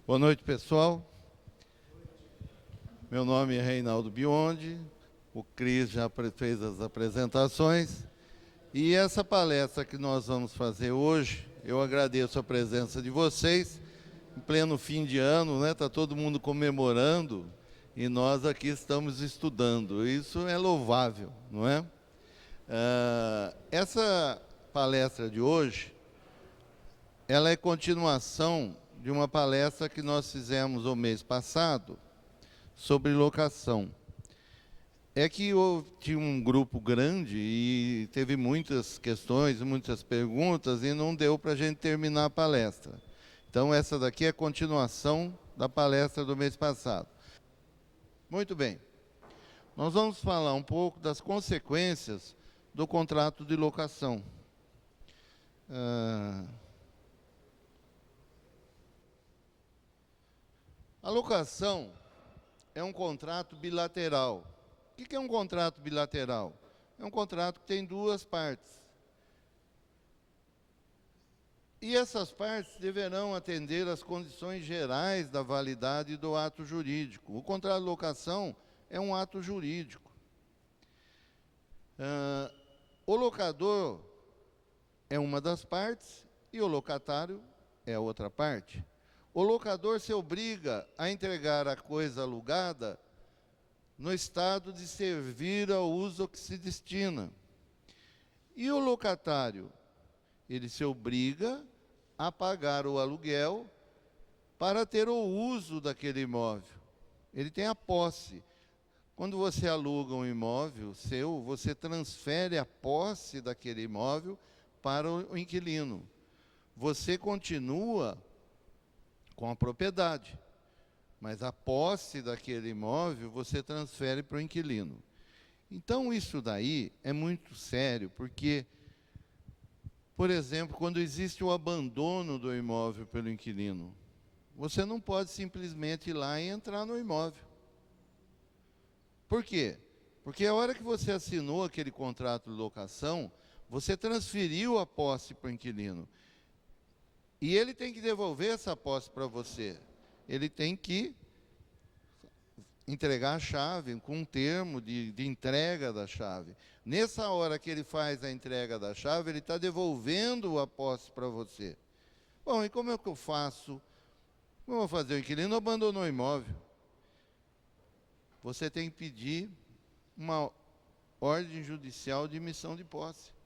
Boa noite, pessoal. Meu nome é Reinaldo Biondi, o Cris já fez as apresentações. E essa palestra que nós vamos fazer hoje, eu agradeço a presença de vocês, em pleno fim de ano, né? Está todo mundo comemorando e nós aqui estamos estudando. Isso é louvável, não é? Essa palestra de hoje, ela é continuação de uma palestra que nós fizemos o mês passado sobre locação. É que tinha um grupo grande e teve muitas questões, muitas perguntas e não deu para a gente terminar a palestra. Então essa daqui é a continuação da palestra do mês passado. Muito bem. Nós vamos falar um pouco das consequências do contrato de locação. A locação é um contrato bilateral. O que é um contrato bilateral? É um contrato que tem duas partes. E essas partes deverão atender às condições gerais da validade do ato jurídico. O contrato de locação é um ato jurídico. O locador é uma das partes e o locatário é a outra parte. O locador se obriga a entregar a coisa alugada no estado de servir ao uso que se destina. E o locatário, ele se obriga a pagar o aluguel para ter o uso daquele imóvel. Ele tem a posse. Quando você aluga um imóvel seu, você transfere a posse daquele imóvel para o inquilino. Você continua com a propriedade, mas a posse daquele imóvel você transfere para o inquilino. Então, isso daí é muito sério, porque, por exemplo, quando existe o abandono do imóvel pelo inquilino, você não pode simplesmente ir lá e entrar no imóvel. Por quê? Porque a hora que você assinou aquele contrato de locação, você transferiu a posse para o inquilino. E ele tem que devolver essa posse para você. Ele tem que entregar a chave com um termo de entrega da chave. Nessa hora que ele faz a entrega da chave, ele está devolvendo a posse para você. Bom, e como é que eu faço? Como eu vou fazer? O inquilino abandonou o imóvel. Você tem que pedir uma ordem judicial de emissão de posse.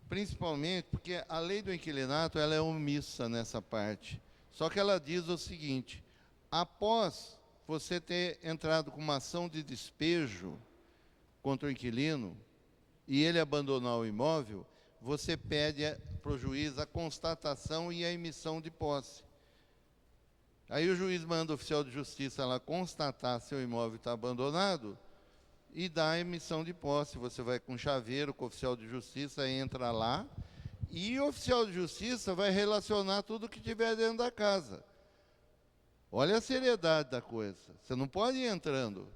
Principalmente porque a lei do inquilinato ela é omissa nessa parte. Só que ela diz o seguinte: após você ter entrado com uma ação de despejo contra o inquilino e ele abandonar o imóvel, você pede para o juiz a constatação e a emissão de posse. Aí o juiz manda o oficial de justiça lá constatar se o imóvel está abandonado e dá a emissão de posse. Você vai com chaveiro, com o oficial de justiça, entra lá, e o oficial de justiça vai relacionar tudo que tiver dentro da casa. Olha a seriedade da coisa. Você não pode ir entrando.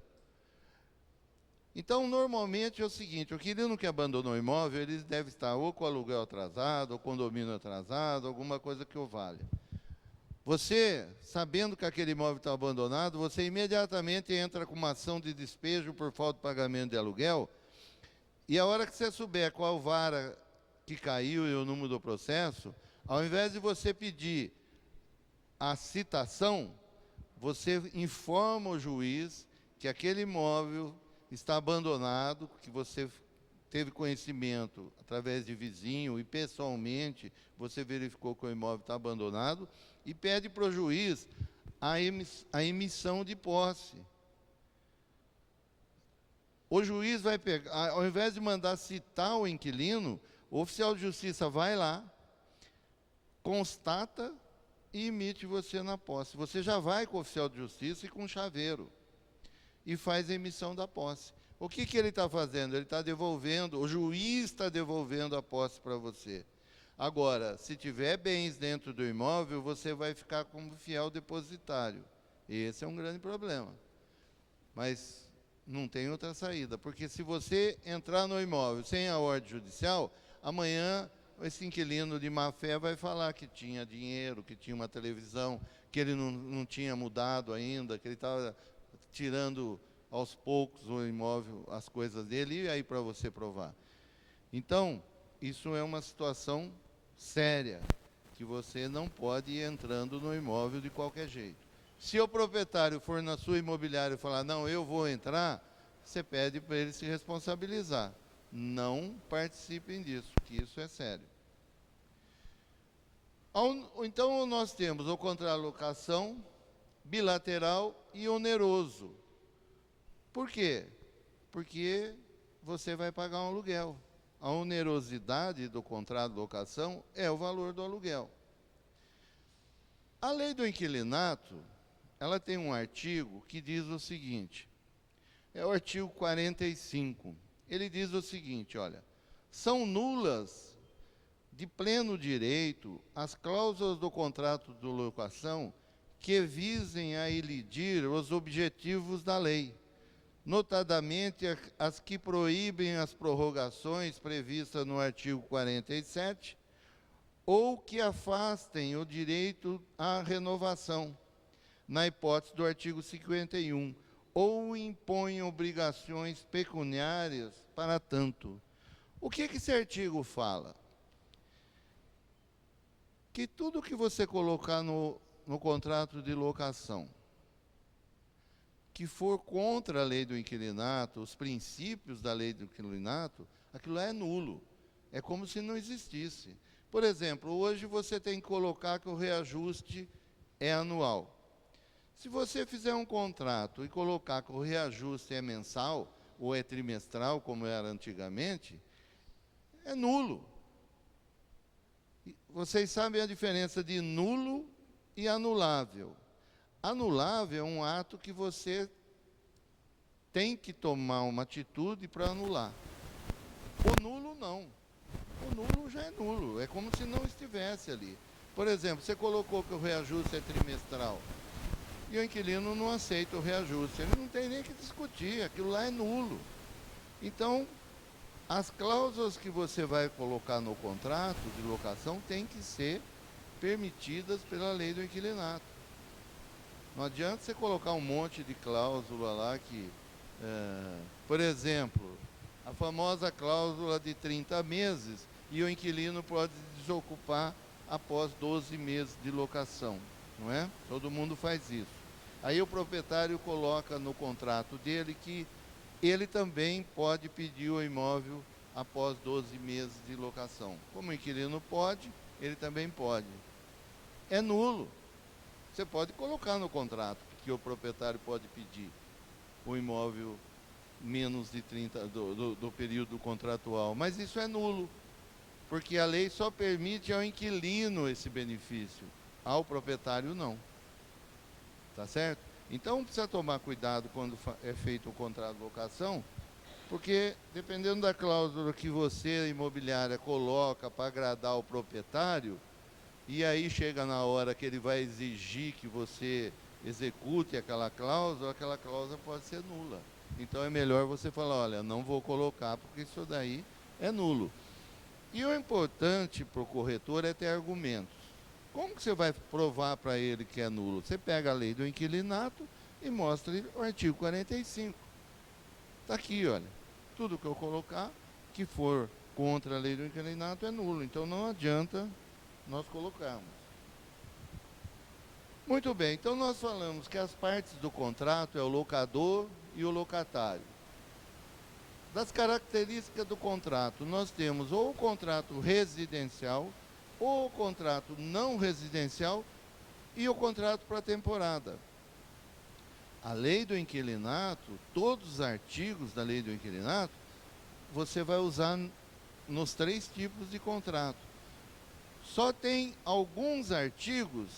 Então, normalmente é o seguinte: o inquilino que abandonou o imóvel, ele deve estar ou com o aluguel atrasado, ou condomínio atrasado, alguma coisa que o valha. Você, sabendo que aquele imóvel está abandonado, você imediatamente entra com uma ação de despejo por falta de pagamento de aluguel, e a hora que você souber qual vara que caiu e o número do processo, ao invés de você pedir a citação, você informa o juiz que aquele imóvel está abandonado, que você teve conhecimento através de vizinho e pessoalmente você verificou que o imóvel está abandonado, e pede para o juiz a emissão de posse. O juiz vai pegar, ao invés de mandar citar o inquilino, o oficial de justiça vai lá, constata e emite você na posse. Você já vai com o oficial de justiça e com o chaveiro e faz a emissão da posse. O que ele está fazendo? Ele está devolvendo, o juiz está devolvendo a posse para você. Agora, se tiver bens dentro do imóvel, você vai ficar como fiel depositário. Esse é um grande problema. Mas não tem outra saída, porque se você entrar no imóvel sem a ordem judicial, amanhã esse inquilino de má fé vai falar que tinha dinheiro, que tinha uma televisão, que ele não tinha mudado ainda, que ele estava tirando aos poucos o imóvel, as coisas dele, e aí para você provar. Então, isso é uma situação séria, que você não pode ir entrando no imóvel de qualquer jeito. Se o proprietário for na sua imobiliária e falar, não, eu vou entrar, você pede para ele se responsabilizar. Não participem disso, que isso é sério. Então, nós temos o contrato de locação, bilateral e oneroso. Por quê? Porque você vai pagar um aluguel. A onerosidade do contrato de locação é o valor do aluguel. A lei do inquilinato, ela tem um artigo que diz o seguinte, é o artigo 45. Ele diz o seguinte, olha, são nulas de pleno direito as cláusulas do contrato de locação que visem a elidir os objetivos da lei, notadamente as que proíbem as prorrogações previstas no artigo 47, ou que afastem o direito à renovação, na hipótese do artigo 51, ou impõem obrigações pecuniárias para tanto. O que esse artigo fala? Que tudo que você colocar no contrato de locação, que for contra a lei do inquilinato, os princípios da lei do inquilinato, aquilo é nulo. É como se não existisse. Por exemplo, hoje você tem que colocar que o reajuste é anual. Se você fizer um contrato e colocar que o reajuste é mensal ou é trimestral, como era antigamente, é nulo. Vocês sabem a diferença de nulo e anulável. Anulável é um ato que você tem que tomar uma atitude para anular. O nulo, não. O nulo já é nulo. É como se não estivesse ali. Por exemplo, você colocou que o reajuste é trimestral e o inquilino não aceita o reajuste. Ele não tem nem que discutir. Aquilo lá é nulo. Então, as cláusulas que você vai colocar no contrato de locação têm que ser permitidas pela lei do inquilinato. Não adianta você colocar um monte de cláusula lá que, por exemplo, a famosa cláusula de 30 meses e o inquilino pode desocupar após 12 meses de locação, não é? Todo mundo faz isso. Aí o proprietário coloca no contrato dele que ele também pode pedir o imóvel após 12 meses de locação. Como o inquilino pode, ele também pode. É nulo. Você pode colocar no contrato que o proprietário pode pedir o imóvel menos de 30 do período contratual, mas isso é nulo, porque a lei só permite ao inquilino esse benefício, ao proprietário não. Tá certo? Então precisa tomar cuidado quando é feito o contrato de locação, porque dependendo da cláusula que você, imobiliária, coloca para agradar o proprietário, e aí chega na hora que ele vai exigir que você execute aquela cláusula pode ser nula. Então é melhor você falar, olha, não vou colocar porque isso daí é nulo. E o importante para o corretor é ter argumentos. Como que você vai provar para ele que é nulo? Você pega a lei do inquilinato e mostra o artigo 45. Está aqui, olha. Tudo que eu colocar que for contra a lei do inquilinato é nulo. Então não adianta nós colocarmos. Muito bem, então nós falamos que as partes do contrato é o locador e o locatário. Das características do contrato, nós temos ou o contrato residencial, ou o contrato não residencial e o contrato para temporada. A lei do inquilinato, todos os artigos da lei do inquilinato, você vai usar nos 3 tipos de contrato. Só tem alguns artigos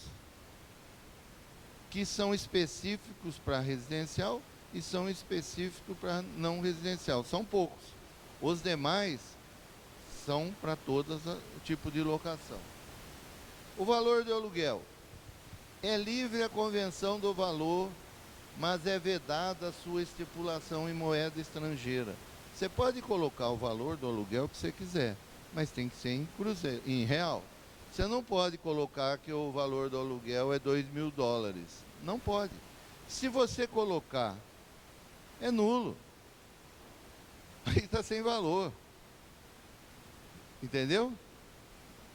que são específicos para residencial e são específicos para não residencial. São poucos. Os demais são para todos os tipos de locação. O valor do aluguel. É livre a convenção do valor, mas é vedada a sua estipulação em moeda estrangeira. Você pode colocar o valor do aluguel que você quiser, mas tem que ser em real. Você não pode colocar que o valor do aluguel é $2.000. Não pode. Se você colocar, é nulo. Aí está sem valor. Entendeu?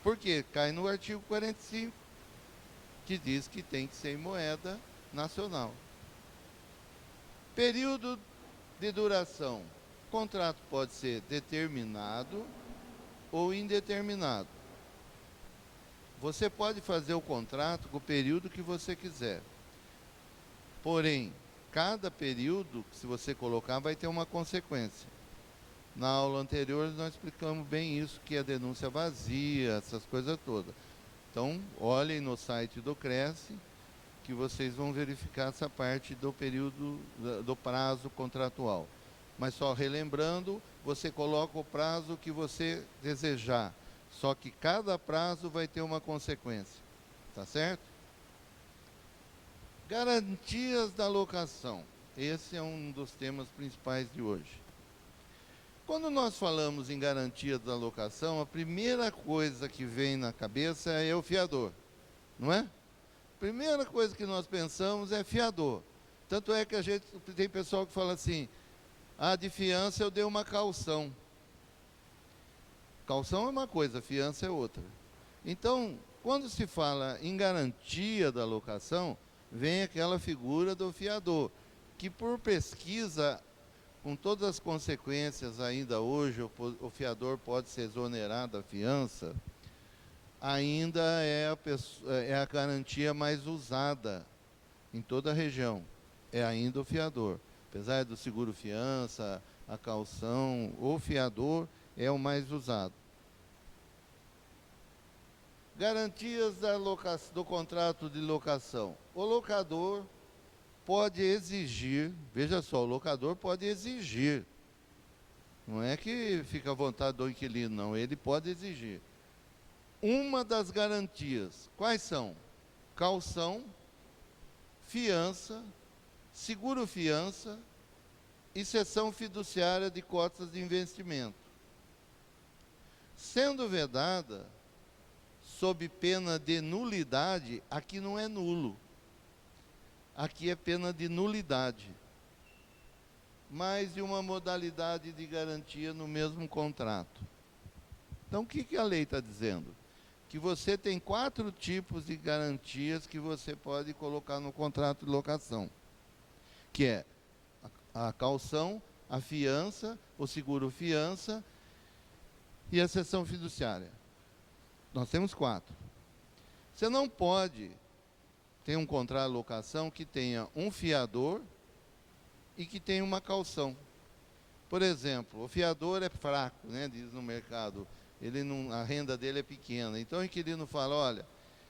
Porque cai no artigo 45, que diz que tem que ser em moeda nacional. Período de duração. O contrato pode ser determinado ou indeterminado. Você pode fazer o contrato com o período que você quiser. Porém, cada período, se você colocar, vai ter uma consequência. Na aula anterior, nós explicamos bem isso, que é denúncia vazia, essas coisas todas. Então, olhem no site do Cresce, que vocês vão verificar essa parte do período, do prazo contratual. Mas só relembrando, você coloca o prazo que você desejar. Só que cada prazo vai ter uma consequência. Tá certo? Garantias da locação. Esse é um dos temas principais de hoje. Quando nós falamos em garantia da locação, a primeira coisa que vem na cabeça é o fiador, não é? Primeira coisa que nós pensamos é fiador. Tanto é que a gente tem pessoal que fala assim: ah, de fiança eu dei uma caução. Caução é uma coisa, fiança é outra. Então, quando se fala em garantia da locação, vem aquela figura do fiador, que por pesquisa, com todas as consequências ainda hoje, o fiador pode ser exonerado da fiança, ainda é a garantia mais usada em toda a região. É ainda o fiador. Apesar do seguro fiança, a caução, o fiador é o mais usado. Garantias do contrato de locação. O locador pode exigir, veja só, o locador pode exigir. Não é que fica à vontade do inquilino, não, ele pode exigir. Uma das garantias, quais são? Caução, fiança, seguro fiança e cessão fiduciária de cotas de investimento. Sendo vedada, sob pena de nulidade, aqui não é nulo. Aqui é pena de nulidade. Mais de uma modalidade de garantia no mesmo contrato. Então, o que a lei está dizendo? Que você tem 4 tipos de garantias que você pode colocar no contrato de locação. Que é a caução, a fiança, o seguro fiança e a cessão fiduciária. Nós temos 4. Você não pode ter um contrato de locação que tenha um fiador e que tenha uma caução. Por exemplo, o fiador é fraco, né, diz no mercado, ele não, a renda dele é pequena. Então o inquilino fala: olha,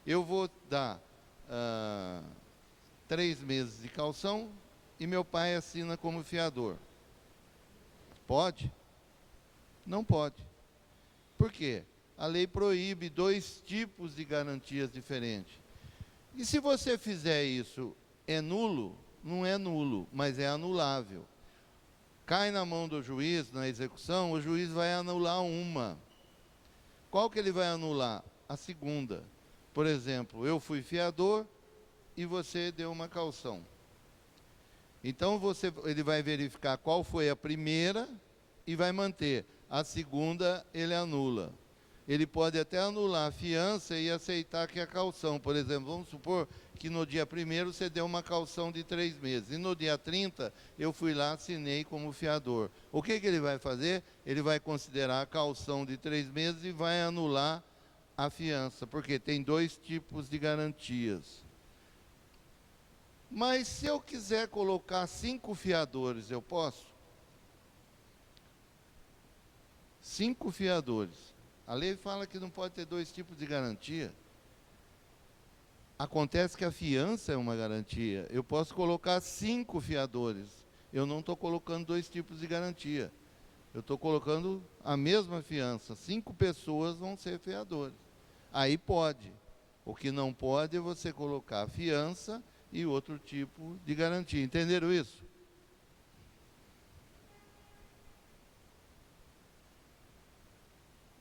eu vou dar 3 meses de caução e meu pai assina como fiador. Pode? Não pode. Por quê? A lei proíbe 2 tipos de garantias diferentes. E se você fizer isso, é nulo? Não é nulo, mas é anulável. Cai na mão do juiz, na execução, o juiz vai anular uma. Qual que ele vai anular? A segunda. Por exemplo, eu fui fiador e você deu uma caução. Então ele vai verificar qual foi a primeira e vai manter. A segunda ele anula. Ele pode até anular a fiança e aceitar que a caução, por exemplo, vamos supor que no dia 1º você deu uma caução de 3 meses, e no dia 30 eu fui lá, assinei como fiador. O que ele vai fazer? Ele vai considerar a caução de 3 meses e vai anular a fiança, porque tem 2 tipos de garantias. Mas se eu quiser colocar 5 fiadores, eu posso? 5 fiadores. A lei fala que não pode ter 2 tipos de garantia. Acontece que a fiança é uma garantia. Eu posso colocar 5 fiadores. Eu não estou colocando 2 tipos de garantia. Eu estou colocando a mesma fiança. 5 pessoas vão ser fiadores. Aí pode. O que não pode é você colocar a fiança e outro tipo de garantia. Entenderam isso?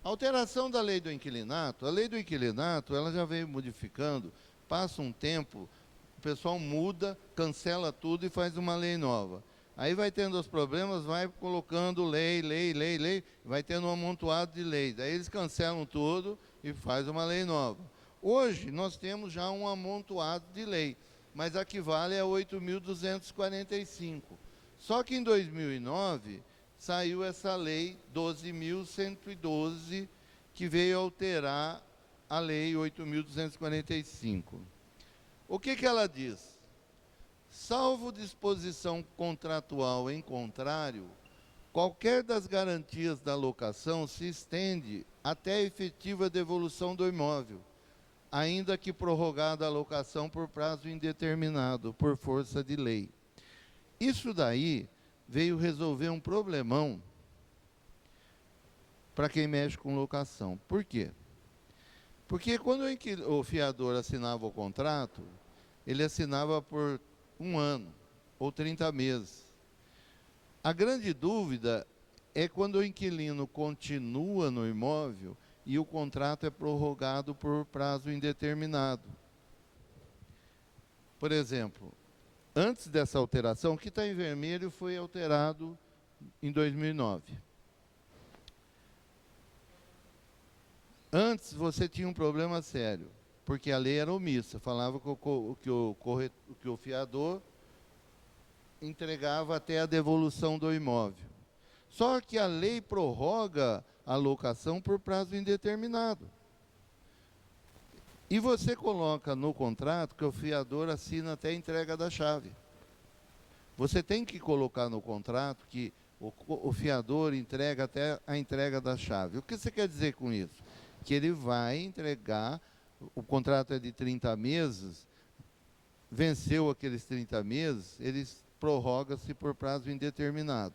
Alteração da lei do inquilinato. A lei do inquilinato, ela já veio modificando, passa um tempo, o pessoal muda, cancela tudo e faz uma lei nova. Aí vai tendo os problemas, vai colocando lei, vai tendo um amontoado de leis. Daí eles cancelam tudo e faz uma lei nova. Hoje, nós temos já um amontoado de lei, mas a que vale é 8.245. Só que em 2009, saiu essa lei 12.112, que veio alterar a lei 8.245. O que ela diz? Salvo disposição contratual em contrário, qualquer das garantias da locação se estende até a efetiva devolução do imóvel, ainda que prorrogada a locação por prazo indeterminado, por força de lei. Isso daí veio resolver um problemão para quem mexe com locação. Por quê? Porque quando o fiador assinava o contrato, ele assinava por 1 ano ou 30 meses. A grande dúvida é quando o inquilino continua no imóvel e o contrato é prorrogado por prazo indeterminado. Por exemplo, antes dessa alteração, o que está em vermelho foi alterado em 2009. Antes você tinha um problema sério, porque a lei era omissa, falava que o fiador entregava até a devolução do imóvel. Só que a lei prorroga a locação por prazo indeterminado. E você coloca no contrato que o fiador assina até a entrega da chave. Você tem que colocar no contrato que o fiador entrega até a entrega da chave. O que você quer dizer com isso? Que ele vai entregar, o contrato é de 30 meses, venceu aqueles 30 meses, ele prorroga-se por prazo indeterminado.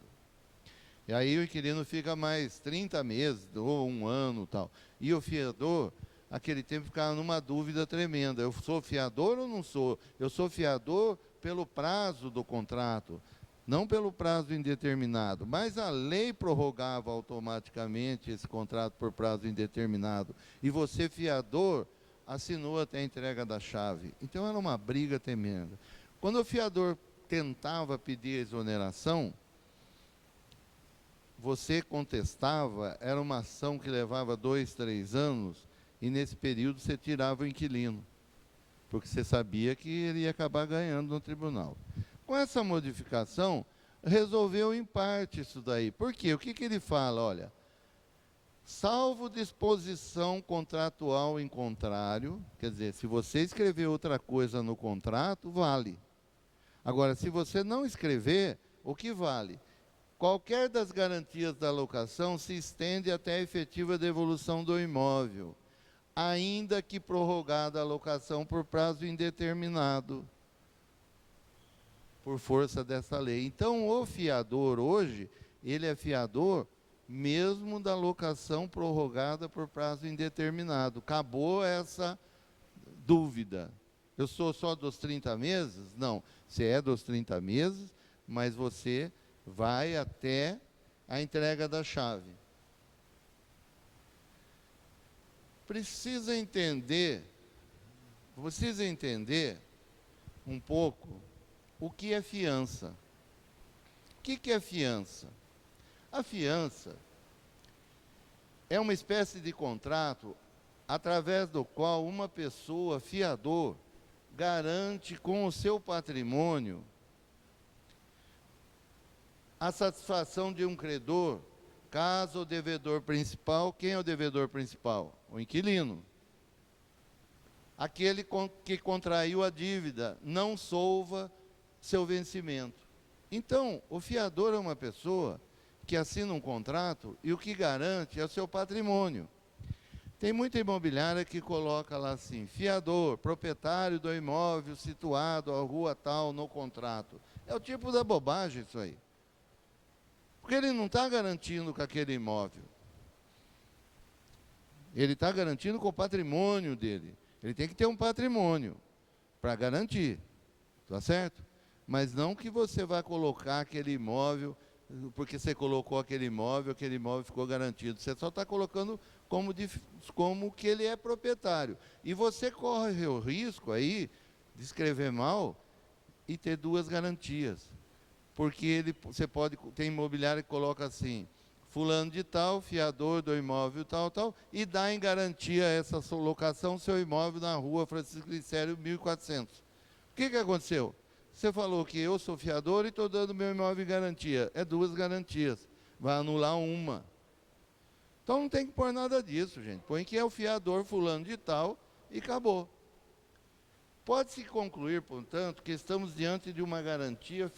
E aí o inquilino fica mais 30 meses, ou 1 ano, tal. E o fiador, aquele tempo, ficava numa dúvida tremenda. Eu sou fiador ou não sou? Eu sou fiador pelo prazo do contrato, não pelo prazo indeterminado. Mas a lei prorrogava automaticamente esse contrato por prazo indeterminado. E você, fiador, assinou até a entrega da chave. Então era uma briga tremenda. Quando o fiador tentava pedir exoneração, você contestava, era uma ação que levava 2, 3 anos, e nesse período você tirava o inquilino, porque você sabia que ele ia acabar ganhando no tribunal. Com essa modificação, resolveu em parte isso daí. Por quê? O que ele fala? Olha, salvo disposição contratual em contrário, quer dizer, se você escrever outra coisa no contrato, vale. Agora, se você não escrever, o que vale? Qualquer das garantias da locação se estende até a efetiva devolução do imóvel, ainda que prorrogada a locação por prazo indeterminado, por força dessa lei. Então, o fiador hoje, ele é fiador mesmo da locação prorrogada por prazo indeterminado. Acabou essa dúvida. Eu sou só dos 30 meses? Não, você é dos 30 meses, mas você vai até a entrega da chave. Precisa entender um pouco o que é fiança. O que é fiança? A fiança é uma espécie de contrato através do qual uma pessoa, fiador, garante com o seu patrimônio a satisfação de um credor, caso o devedor principal, quem é o devedor principal? O inquilino. Aquele que contraiu a dívida, não solva seu vencimento. Então, o fiador é uma pessoa que assina um contrato e o que garante é o seu patrimônio. Tem muita imobiliária que coloca lá assim, fiador, proprietário do imóvel situado à rua tal no contrato. É o tipo da bobagem isso aí. Porque ele não está garantindo com aquele imóvel. Ele está garantindo com o patrimônio dele. Ele tem que ter um patrimônio para garantir. Está certo? Mas não que você vai colocar aquele imóvel, porque você colocou aquele imóvel ficou garantido. Você só está colocando como que ele é proprietário. E você corre o risco aí de escrever mal e ter duas garantias. Porque você pode ter imobiliário que coloca assim, fulano de tal, fiador do imóvel tal, tal, e dá em garantia essa locação seu imóvel na rua Francisco Glicério 1400. O que aconteceu? Você falou que eu sou fiador e estou dando meu imóvel em garantia. É duas garantias. Vai anular uma. Então não tem que pôr nada disso, gente. Põe que é o fiador fulano de tal e acabou. Pode-se concluir, portanto, que estamos diante de uma garantia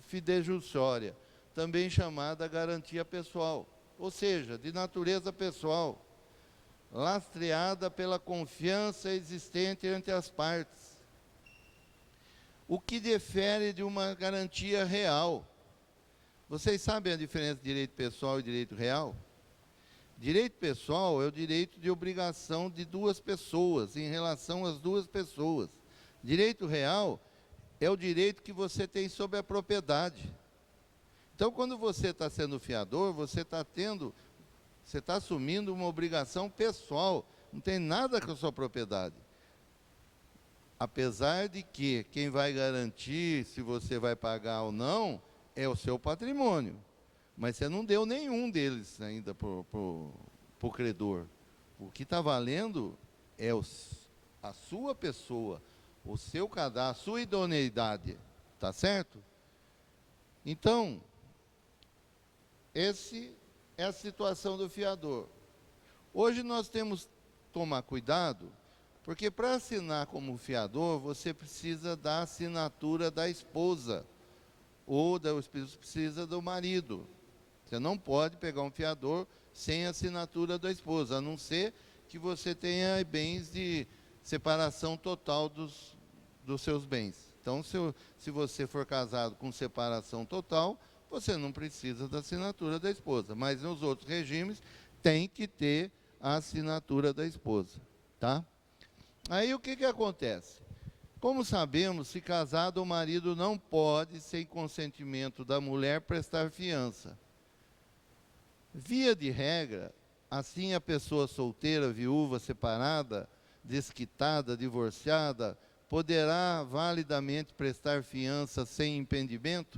fidejussória, também chamada garantia pessoal, ou seja, de natureza pessoal, lastreada pela confiança existente entre as partes, o que difere de uma garantia real. Vocês sabem a diferença de direito pessoal e direito real? Direito pessoal é o direito de obrigação de duas pessoas, em relação às duas pessoas. Direito real é o direito que você tem sobre a propriedade. Então, quando você está sendo fiador, você está assumindo uma obrigação pessoal, não tem nada com a sua propriedade. Apesar de que quem vai garantir se você vai pagar ou não é o seu patrimônio. Mas você não deu nenhum deles ainda para o credor. O que está valendo é a sua pessoa, o seu cadastro, a sua idoneidade. Tá certo? Então, essa é a situação do fiador. Hoje nós temos que tomar cuidado, porque para assinar como fiador, você precisa da assinatura da esposa, ou precisa do marido. Você não pode pegar um fiador sem a assinatura da esposa, a não ser que você tenha bens de separação total dos seus bens. Então, se você for casado com separação total, você não precisa da assinatura da esposa. Mas nos outros regimes, tem que ter a assinatura da esposa. Tá? Aí o que acontece? Como sabemos, se casado, o marido não pode, sem consentimento da mulher, prestar fiança. Via de regra, assim a pessoa solteira, viúva, separada, desquitada, divorciada, poderá validamente prestar fiança sem impedimento?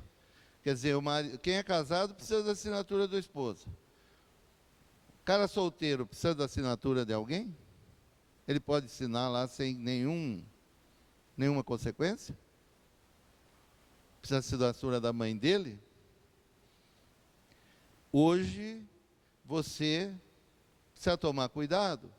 Quer dizer, quem é casado precisa da assinatura da esposa. O cara solteiro precisa da assinatura de alguém? Ele pode assinar lá sem nenhuma consequência? Precisa da assinatura da mãe dele? Hoje, você precisa tomar cuidado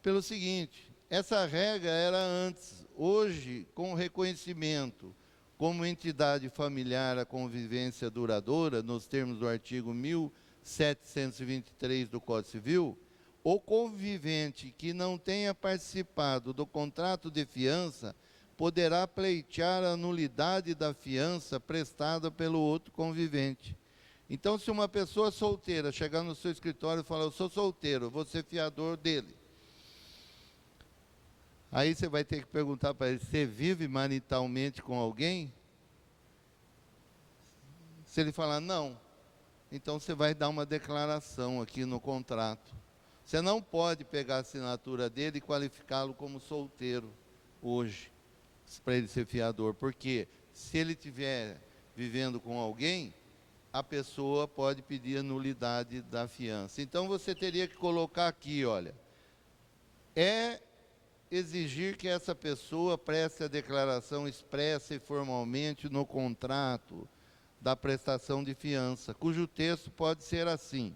pelo seguinte, essa regra era antes. Hoje, com o reconhecimento como entidade familiar a convivência duradoura, nos termos do artigo 1723 do Código Civil, o convivente que não tenha participado do contrato de fiança poderá pleitear a nulidade da fiança prestada pelo outro convivente. Então, se uma pessoa solteira chegar no seu escritório e falar, eu sou solteiro, vou ser fiador dele. Aí você vai ter que perguntar para ele, você vive maritalmente com alguém? Se ele falar não, então você vai dar uma declaração aqui no contrato. Você não pode pegar a assinatura dele e qualificá-lo como solteiro hoje, para ele ser fiador, porque se ele estiver vivendo com alguém, a pessoa pode pedir a nulidade da fiança. Então você teria que colocar aqui, olha, exigir que essa pessoa preste a declaração expressa e formalmente no contrato da prestação de fiança, cujo texto pode ser assim: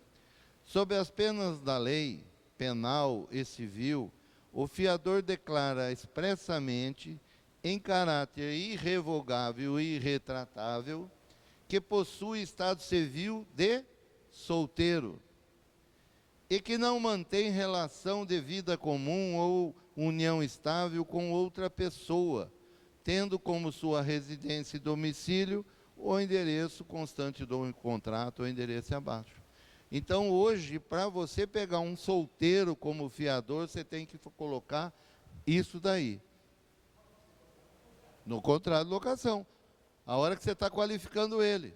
sob as penas da lei penal e civil, o fiador declara expressamente, em caráter irrevogável e irretratável, que possui estado civil de solteiro e que não mantém relação de vida comum ou união estável com outra pessoa, tendo como sua residência e domicílio o endereço constante do contrato, o endereço abaixo. Então, hoje, para você pegar um solteiro como fiador, você tem que colocar isso daí, no contrato de locação. A hora que você está qualificando ele,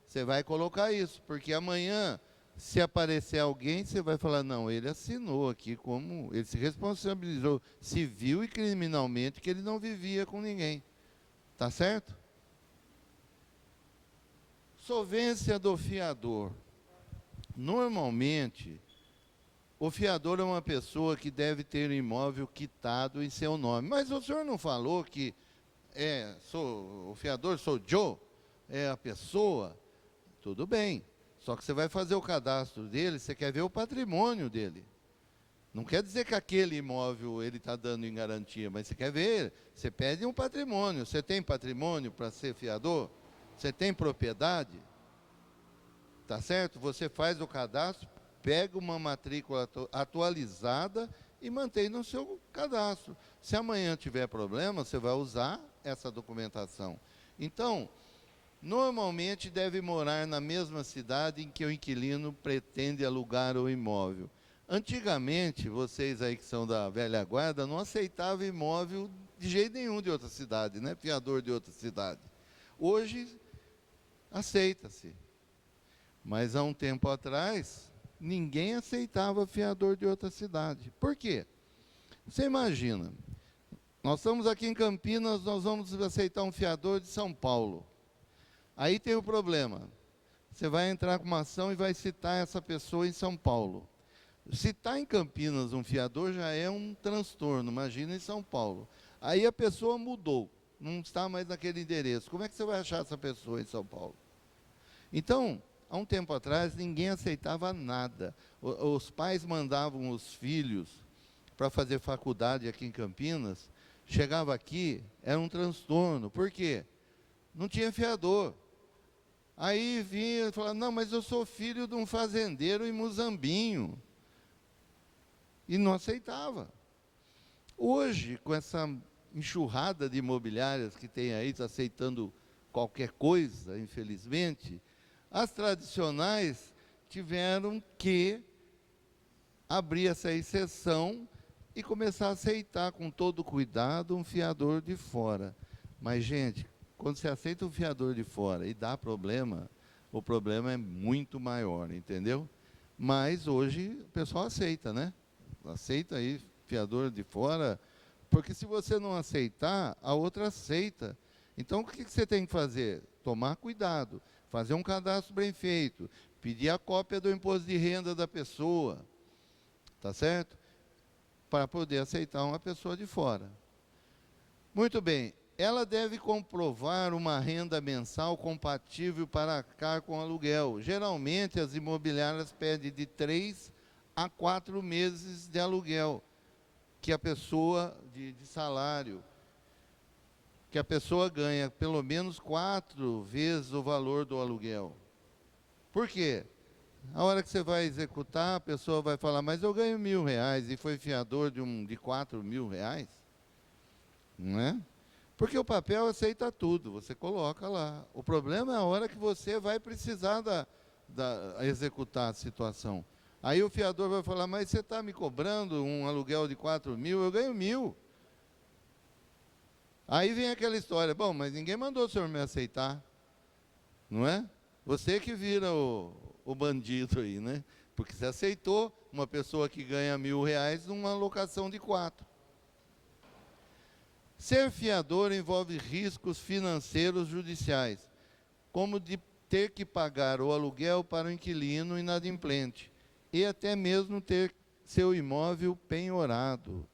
você vai colocar isso, porque amanhã Se aparecer alguém, você vai falar, não, ele assinou aqui como, ele se responsabilizou civil e criminalmente que ele não vivia com ninguém. Tá certo? Solvência do fiador. Normalmente, o fiador é uma pessoa que deve ter o imóvel quitado em seu nome. Mas o senhor não falou que o fiador sou Joe? É a pessoa? Tudo bem. Só que você vai fazer o cadastro dele, você quer ver o patrimônio dele. Não quer dizer que aquele imóvel ele está dando em garantia, mas você quer ver, você pede um patrimônio. Você tem patrimônio para ser fiador? Você tem propriedade? Tá certo? Você faz o cadastro, pega uma matrícula atualizada e mantém no seu cadastro. Se amanhã tiver problema, você vai usar essa documentação. Então, normalmente deve morar na mesma cidade em que o inquilino pretende alugar o imóvel. Antigamente, vocês aí que são da velha guarda, não aceitavam imóvel de jeito nenhum de outra cidade, né? Fiador de outra cidade. Hoje, aceita-se. Mas há um tempo atrás, ninguém aceitava fiador de outra cidade. Por quê? Você imagina, nós estamos aqui em Campinas, nós vamos aceitar um fiador de São Paulo. Aí tem o problema. Você vai entrar com uma ação e vai citar essa pessoa em São Paulo. Citar em Campinas um fiador já é um transtorno, imagina em São Paulo. Aí a pessoa mudou, não está mais naquele endereço. Como é que você vai achar essa pessoa em São Paulo? Então, há um tempo atrás, ninguém aceitava nada. Os pais mandavam os filhos para fazer faculdade aqui em Campinas. Chegava aqui, era um transtorno. Por quê? Não tinha fiador. Aí vinha e falava, não, mas eu sou filho de um fazendeiro em Muzambinho. E não aceitava. Hoje, com essa enxurrada de imobiliárias que tem aí, está aceitando qualquer coisa, infelizmente, as tradicionais tiveram que abrir essa exceção e começar a aceitar com todo cuidado um fiador de fora. Mas, gente, quando você aceita um fiador de fora e dá problema, o problema é muito maior, entendeu? Mas hoje o pessoal aceita, né? Aceita aí fiador de fora, porque se você não aceitar, a outra aceita. Então o que você tem que fazer? Tomar cuidado, fazer um cadastro bem feito, pedir a cópia do imposto de renda da pessoa, tá certo? Para poder aceitar uma pessoa de fora. Muito bem. Ela deve comprovar uma renda mensal compatível para arcar com aluguel. Geralmente, as imobiliárias pedem de 3 a 4 meses de aluguel, que a pessoa, de salário, que a pessoa ganha pelo menos 4 vezes o valor do aluguel. Por quê? A hora que você vai executar, a pessoa vai falar, mas eu ganho R$1.000 e foi fiador de R$4.000, não é? Porque o papel aceita tudo, você coloca lá. O problema é a hora que você vai precisar executar a situação. Aí o fiador vai falar, mas você está me cobrando um aluguel de R$4.000, eu ganho R$1.000. Aí vem aquela história, bom, mas ninguém mandou o senhor me aceitar, não é? Você que vira o bandido aí, né? Porque você aceitou uma pessoa que ganha R$1.000 numa alocação de 4. Ser fiador envolve riscos financeiros judiciais, como de ter que pagar o aluguel para o inquilino inadimplente, e até mesmo ter seu imóvel penhorado.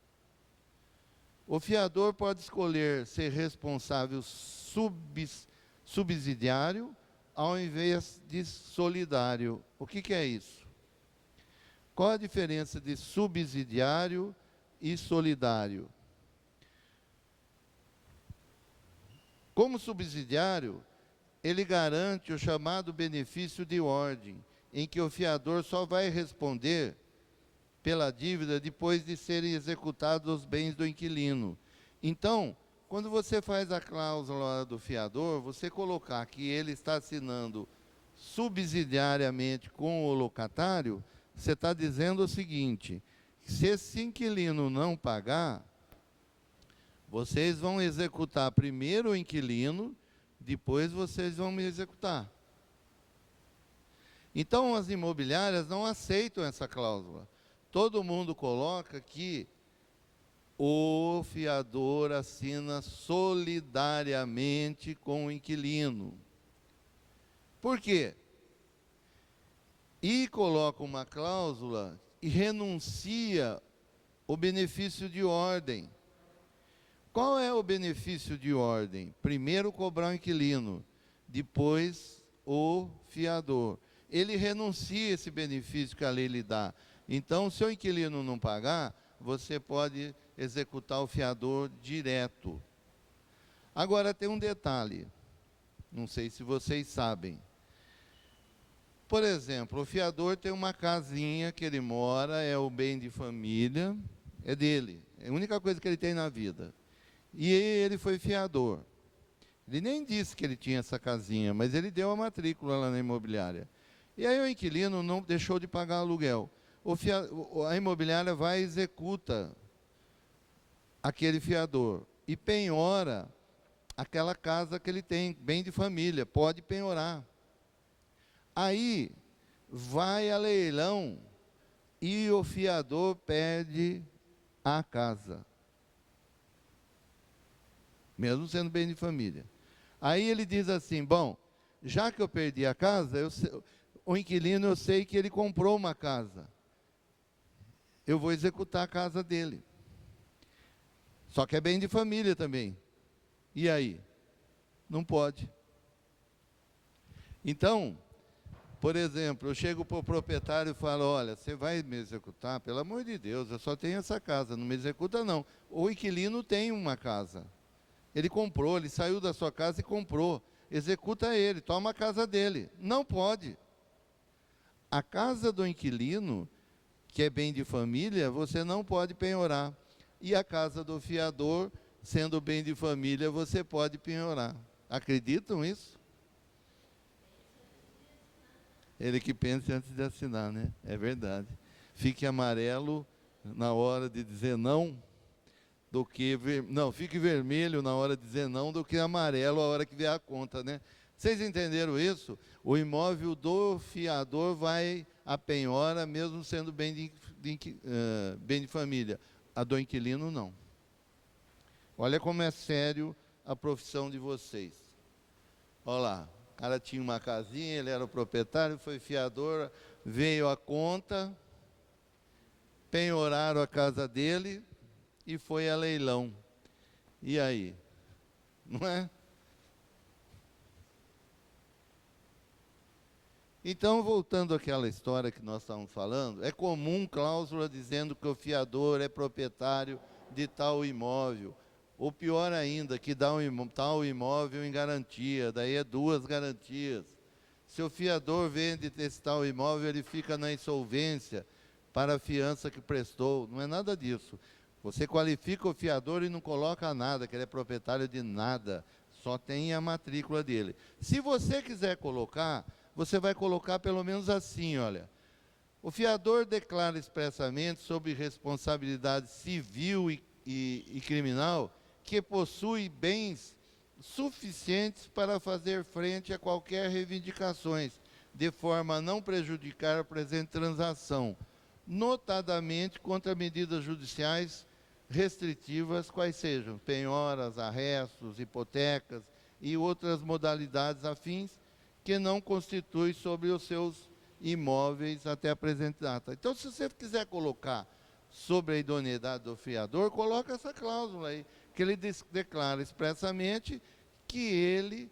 O fiador pode escolher ser responsável subsidiário ao invés de solidário. O que é isso? Qual a diferença de subsidiário e solidário? Como subsidiário, ele garante o chamado benefício de ordem, em que o fiador só vai responder pela dívida depois de serem executados os bens do inquilino. Então, quando você faz a cláusula do fiador, você colocar que ele está assinando subsidiariamente com o locatário, você está dizendo o seguinte, se esse inquilino não pagar, vocês vão executar primeiro o inquilino, depois vocês vão me executar. Então, as imobiliárias não aceitam essa cláusula. Todo mundo coloca que o fiador assina solidariamente com o inquilino. Por quê? E coloca uma cláusula e renuncia o benefício de ordem. Qual é o benefício de ordem? Primeiro cobrar o inquilino, depois o fiador. Ele renuncia esse benefício que a lei lhe dá. Então, se o inquilino não pagar, você pode executar o fiador direto. Agora tem um detalhe, não sei se vocês sabem. Por exemplo, o fiador tem uma casinha que ele mora, é o bem de família, é dele, é a única coisa que ele tem na vida. E ele foi fiador. Ele nem disse que ele tinha essa casinha, mas ele deu a matrícula lá na imobiliária. E aí o inquilino não deixou de pagar aluguel. A imobiliária vai e executa aquele fiador e penhora aquela casa que ele tem, bem de família, pode penhorar. Aí vai a leilão e o fiador perde a casa, mesmo sendo bem de família. Aí ele diz assim, bom, já que eu perdi a casa, o inquilino eu sei que ele comprou uma casa, eu vou executar a casa dele. Só que é bem de família também. E aí? Não pode. Então, por exemplo, eu chego para o proprietário e falo, olha, você vai me executar? Pelo amor de Deus, eu só tenho essa casa, não me executa não. O inquilino tem uma casa. Ele comprou, ele saiu da sua casa e comprou. Executa ele, toma a casa dele. Não pode. A casa do inquilino, que é bem de família, você não pode penhorar. E a casa do fiador, sendo bem de família, você pode penhorar. Acreditam nisso? Ele que pensa antes de assinar, né? É verdade. Fique amarelo na hora de dizer não, do que... Não, fique vermelho na hora de dizer não, do que amarelo a hora que vier a conta, né? Vocês entenderam isso? O imóvel do fiador vai à penhora, mesmo sendo bem de família. A do inquilino, não. Olha como é sério a profissão de vocês. Olha lá. O cara tinha uma casinha, ele era o proprietário, foi fiador, veio a conta, penhoraram a casa dele e foi a leilão. E aí? Não é? Então, voltando àquela história que nós estávamos falando, é comum cláusula dizendo que o fiador é proprietário de tal imóvel. Ou pior ainda, que dá tal imóvel em garantia, daí é 2 garantias. Se o fiador vende esse tal imóvel, ele fica na insolvência para a fiança que prestou. Não é nada disso. Você qualifica o fiador e não coloca nada, que ele é proprietário de nada. Só tem a matrícula dele. Se você quiser colocar, você vai colocar pelo menos assim, olha. O fiador declara expressamente sobre responsabilidade civil e criminal que possui bens suficientes para fazer frente a qualquer reivindicações, de forma a não prejudicar a presente transação, notadamente contra medidas judiciais restritivas, quais sejam penhoras, arrestos, hipotecas e outras modalidades afins, que não constituem sobre os seus imóveis até a presente data. Então, se você quiser colocar sobre a idoneidade do fiador, coloca essa cláusula aí, que ele declara expressamente que ele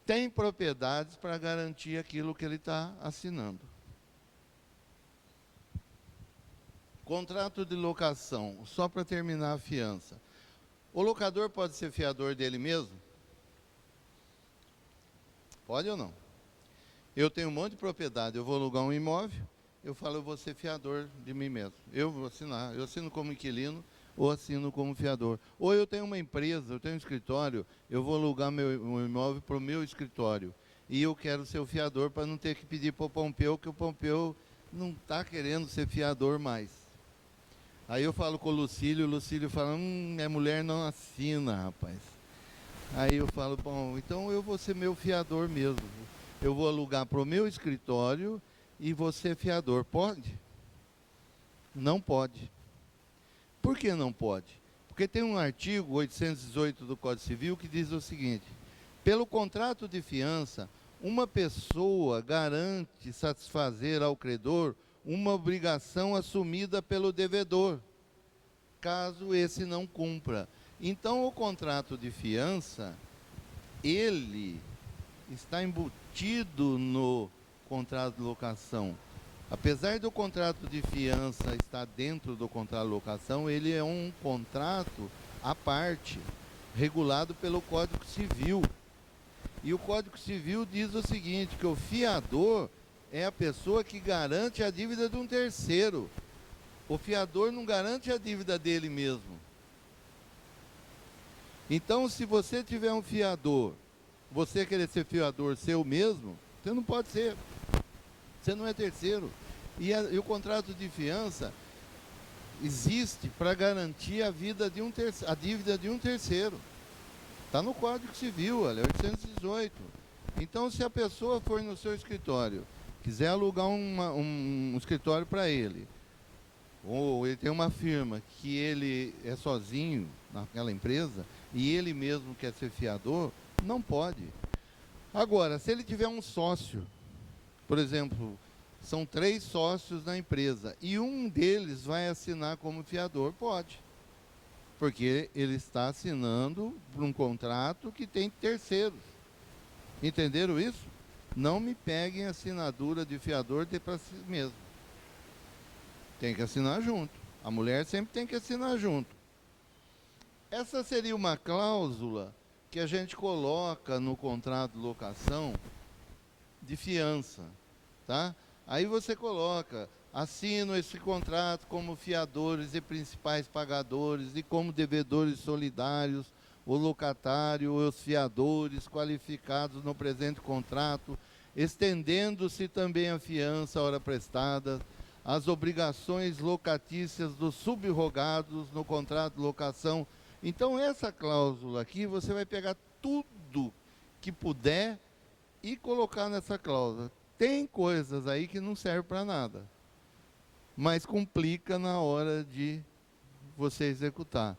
tem propriedades para garantir aquilo que ele está assinando. Contrato de locação, só para terminar a fiança. O locador pode ser fiador dele mesmo? Pode ou não? Eu tenho um monte de propriedade, eu vou alugar um imóvel, eu falo, eu vou ser fiador de mim mesmo. Eu vou assinar, eu assino como inquilino ou assino como fiador. Ou eu tenho uma empresa, eu tenho um escritório, eu vou alugar um imóvel para o meu escritório. E eu quero ser o fiador para não ter que pedir para o Pompeu, que o Pompeu não está querendo ser fiador mais. Aí eu falo com o Lucílio fala, minha mulher não assina, rapaz. Aí eu falo, bom, então eu vou ser meu fiador mesmo. eu vou alugar para o meu escritório e vou ser fiador. Pode? Não pode. Por que não pode? Porque tem um artigo 818 do Código Civil que diz o seguinte: pelo contrato de fiança, uma pessoa garante satisfazer ao credor uma obrigação assumida pelo devedor, caso esse não cumpra. Então, o contrato de fiança, ele está embutido no contrato de locação. Apesar do contrato de fiança estar dentro do contrato de locação, ele é um contrato à parte, regulado pelo Código Civil. E o Código Civil diz o seguinte, que o fiador é a pessoa que garante a dívida de um terceiro. O fiador não garante a dívida dele mesmo. Então, se você tiver um fiador, você querer ser fiador seu mesmo, você não pode ser. Você não é terceiro. E o contrato de fiança existe para garantir a dívida de um terceiro. Está no Código Civil, olha, 818. Então, se a pessoa for no seu escritório, quiser alugar um escritório para ele, ou ele tem uma firma que ele é sozinho naquela empresa, e ele mesmo quer ser fiador, não pode. Agora, se ele tiver um sócio, por exemplo, são 3 sócios na empresa, e um deles vai assinar como fiador, pode. Porque ele está assinando por um contrato que tem terceiros. Entenderam isso? Não me peguem a assinadura de fiador para si mesmo. Tem que assinar junto. A mulher sempre tem que assinar junto. Essa seria uma cláusula que a gente coloca no contrato de locação de fiança, tá? Aí você coloca: assino esse contrato como fiadores e principais pagadores e como devedores solidários, o locatário e os fiadores qualificados no presente contrato, estendendo-se também a fiança à hora prestada, as obrigações locatícias dos subrogados no contrato de locação. Então, essa cláusula aqui, você vai pegar tudo que puder e colocar nessa cláusula. Tem coisas aí que não servem para nada, mas complica na hora de você executar.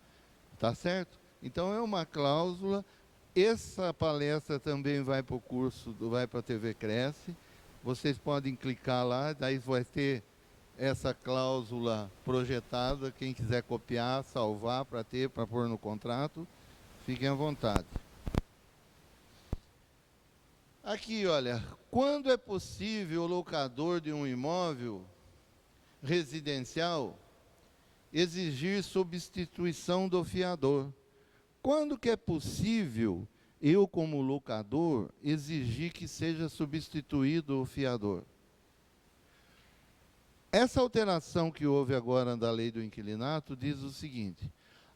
Tá certo? Então, é uma cláusula. Essa palestra também vai para o curso, vai para a TV Cresce. Vocês podem clicar lá, daí vai ter essa cláusula projetada. Quem quiser copiar, salvar para ter, para pôr no contrato, fiquem à vontade. Aqui, olha, quando é possível o locador de um imóvel residencial exigir substituição do fiador? Quando que é possível eu, como locador, exigir que seja substituído o fiador? Essa alteração que houve agora da lei do inquilinato diz o seguinte: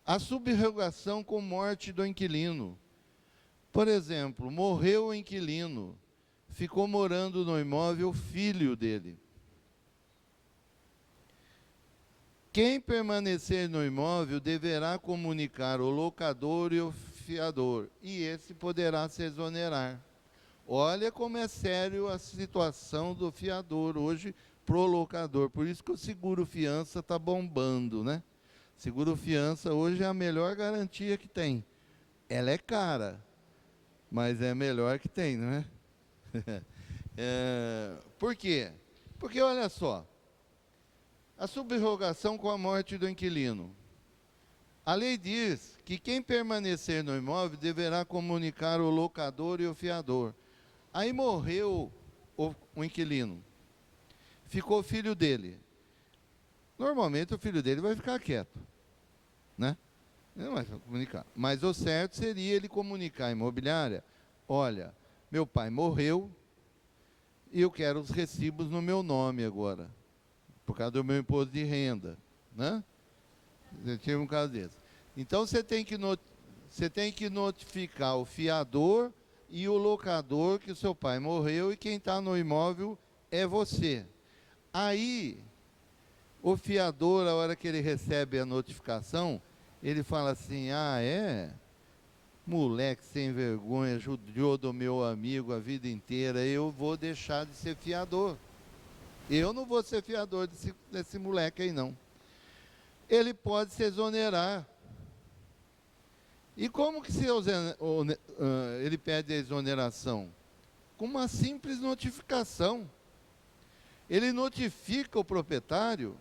a subrogação com morte do inquilino. Por exemplo, morreu o inquilino, ficou morando no imóvel o filho dele. Quem permanecer no imóvel deverá comunicar o locador e o fiador, e esse poderá se exonerar. Olha como é sério a situação do fiador hoje pro locador. Por isso que o seguro fiança está bombando, né? Seguro fiança hoje é a melhor garantia que tem. Ela é cara, mas é a melhor que tem, não é? Por quê? Porque, olha só, a subrogação com a morte do inquilino. A lei diz que quem permanecer no imóvel deverá comunicar o locador e o fiador. Aí morreu o inquilino, ficou o filho dele. Normalmente o filho dele vai ficar quieto, né? Ele não vai comunicar. Mas o certo seria ele comunicar à imobiliária: olha, meu pai morreu e eu quero os recibos no meu nome agora, por causa do meu imposto de renda, né? Eu tive um caso desse. Então, você tem que notificar o fiador e o locador que o seu pai morreu e quem está no imóvel é você. Aí, o fiador, a hora que ele recebe a notificação, ele fala assim: ah, é? moleque sem vergonha, judiou do meu amigo a vida inteira, eu vou deixar de ser fiador. Eu não vou ser fiador desse moleque aí, não. Ele pode se exonerar. E como que ele pede a exoneração? Com uma simples notificação. Ele notifica o proprietário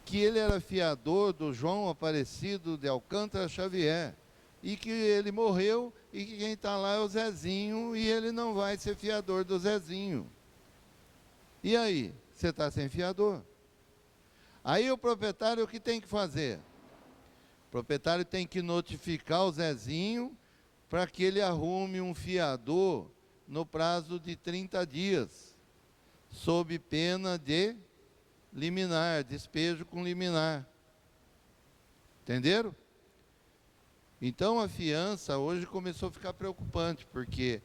que ele era fiador do João Aparecido de Alcântara Xavier, e que ele morreu, e que quem está lá é o Zezinho, e ele não vai ser fiador do Zezinho. E aí? Você está sem fiador. Aí o proprietário o que tem que fazer? O proprietário tem que notificar o Zezinho para que ele arrume um fiador no prazo de 30 dias, sob pena de liminar, despejo com liminar. Entenderam? Então a fiança hoje começou a ficar preocupante, porque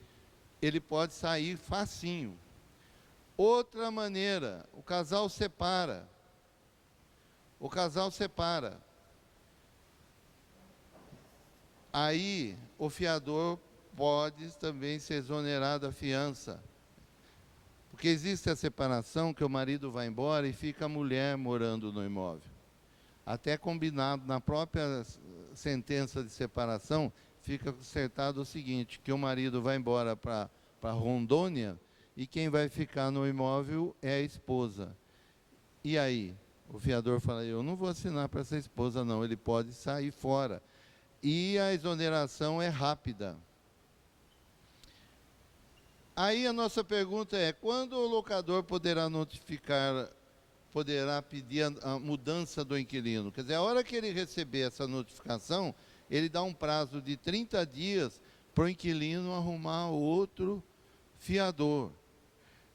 ele pode sair facinho. Outra maneira, o casal separa. O casal separa. Aí o fiador pode também ser exonerado da fiança. Porque existe a separação que o marido vai embora e fica a mulher morando no imóvel. Até combinado na própria sentença de separação, fica acertado o seguinte, que o marido vai embora para Rondônia e quem vai ficar no imóvel é a esposa. E aí? O fiador fala, eu não vou assinar para essa esposa não, ele pode sair fora. E a exoneração é rápida. Aí a nossa pergunta é, quando o locador poderá pedir a mudança do inquilino? Quer dizer, a hora que ele receber essa notificação, ele dá um prazo de 30 dias para o inquilino arrumar outro fiador.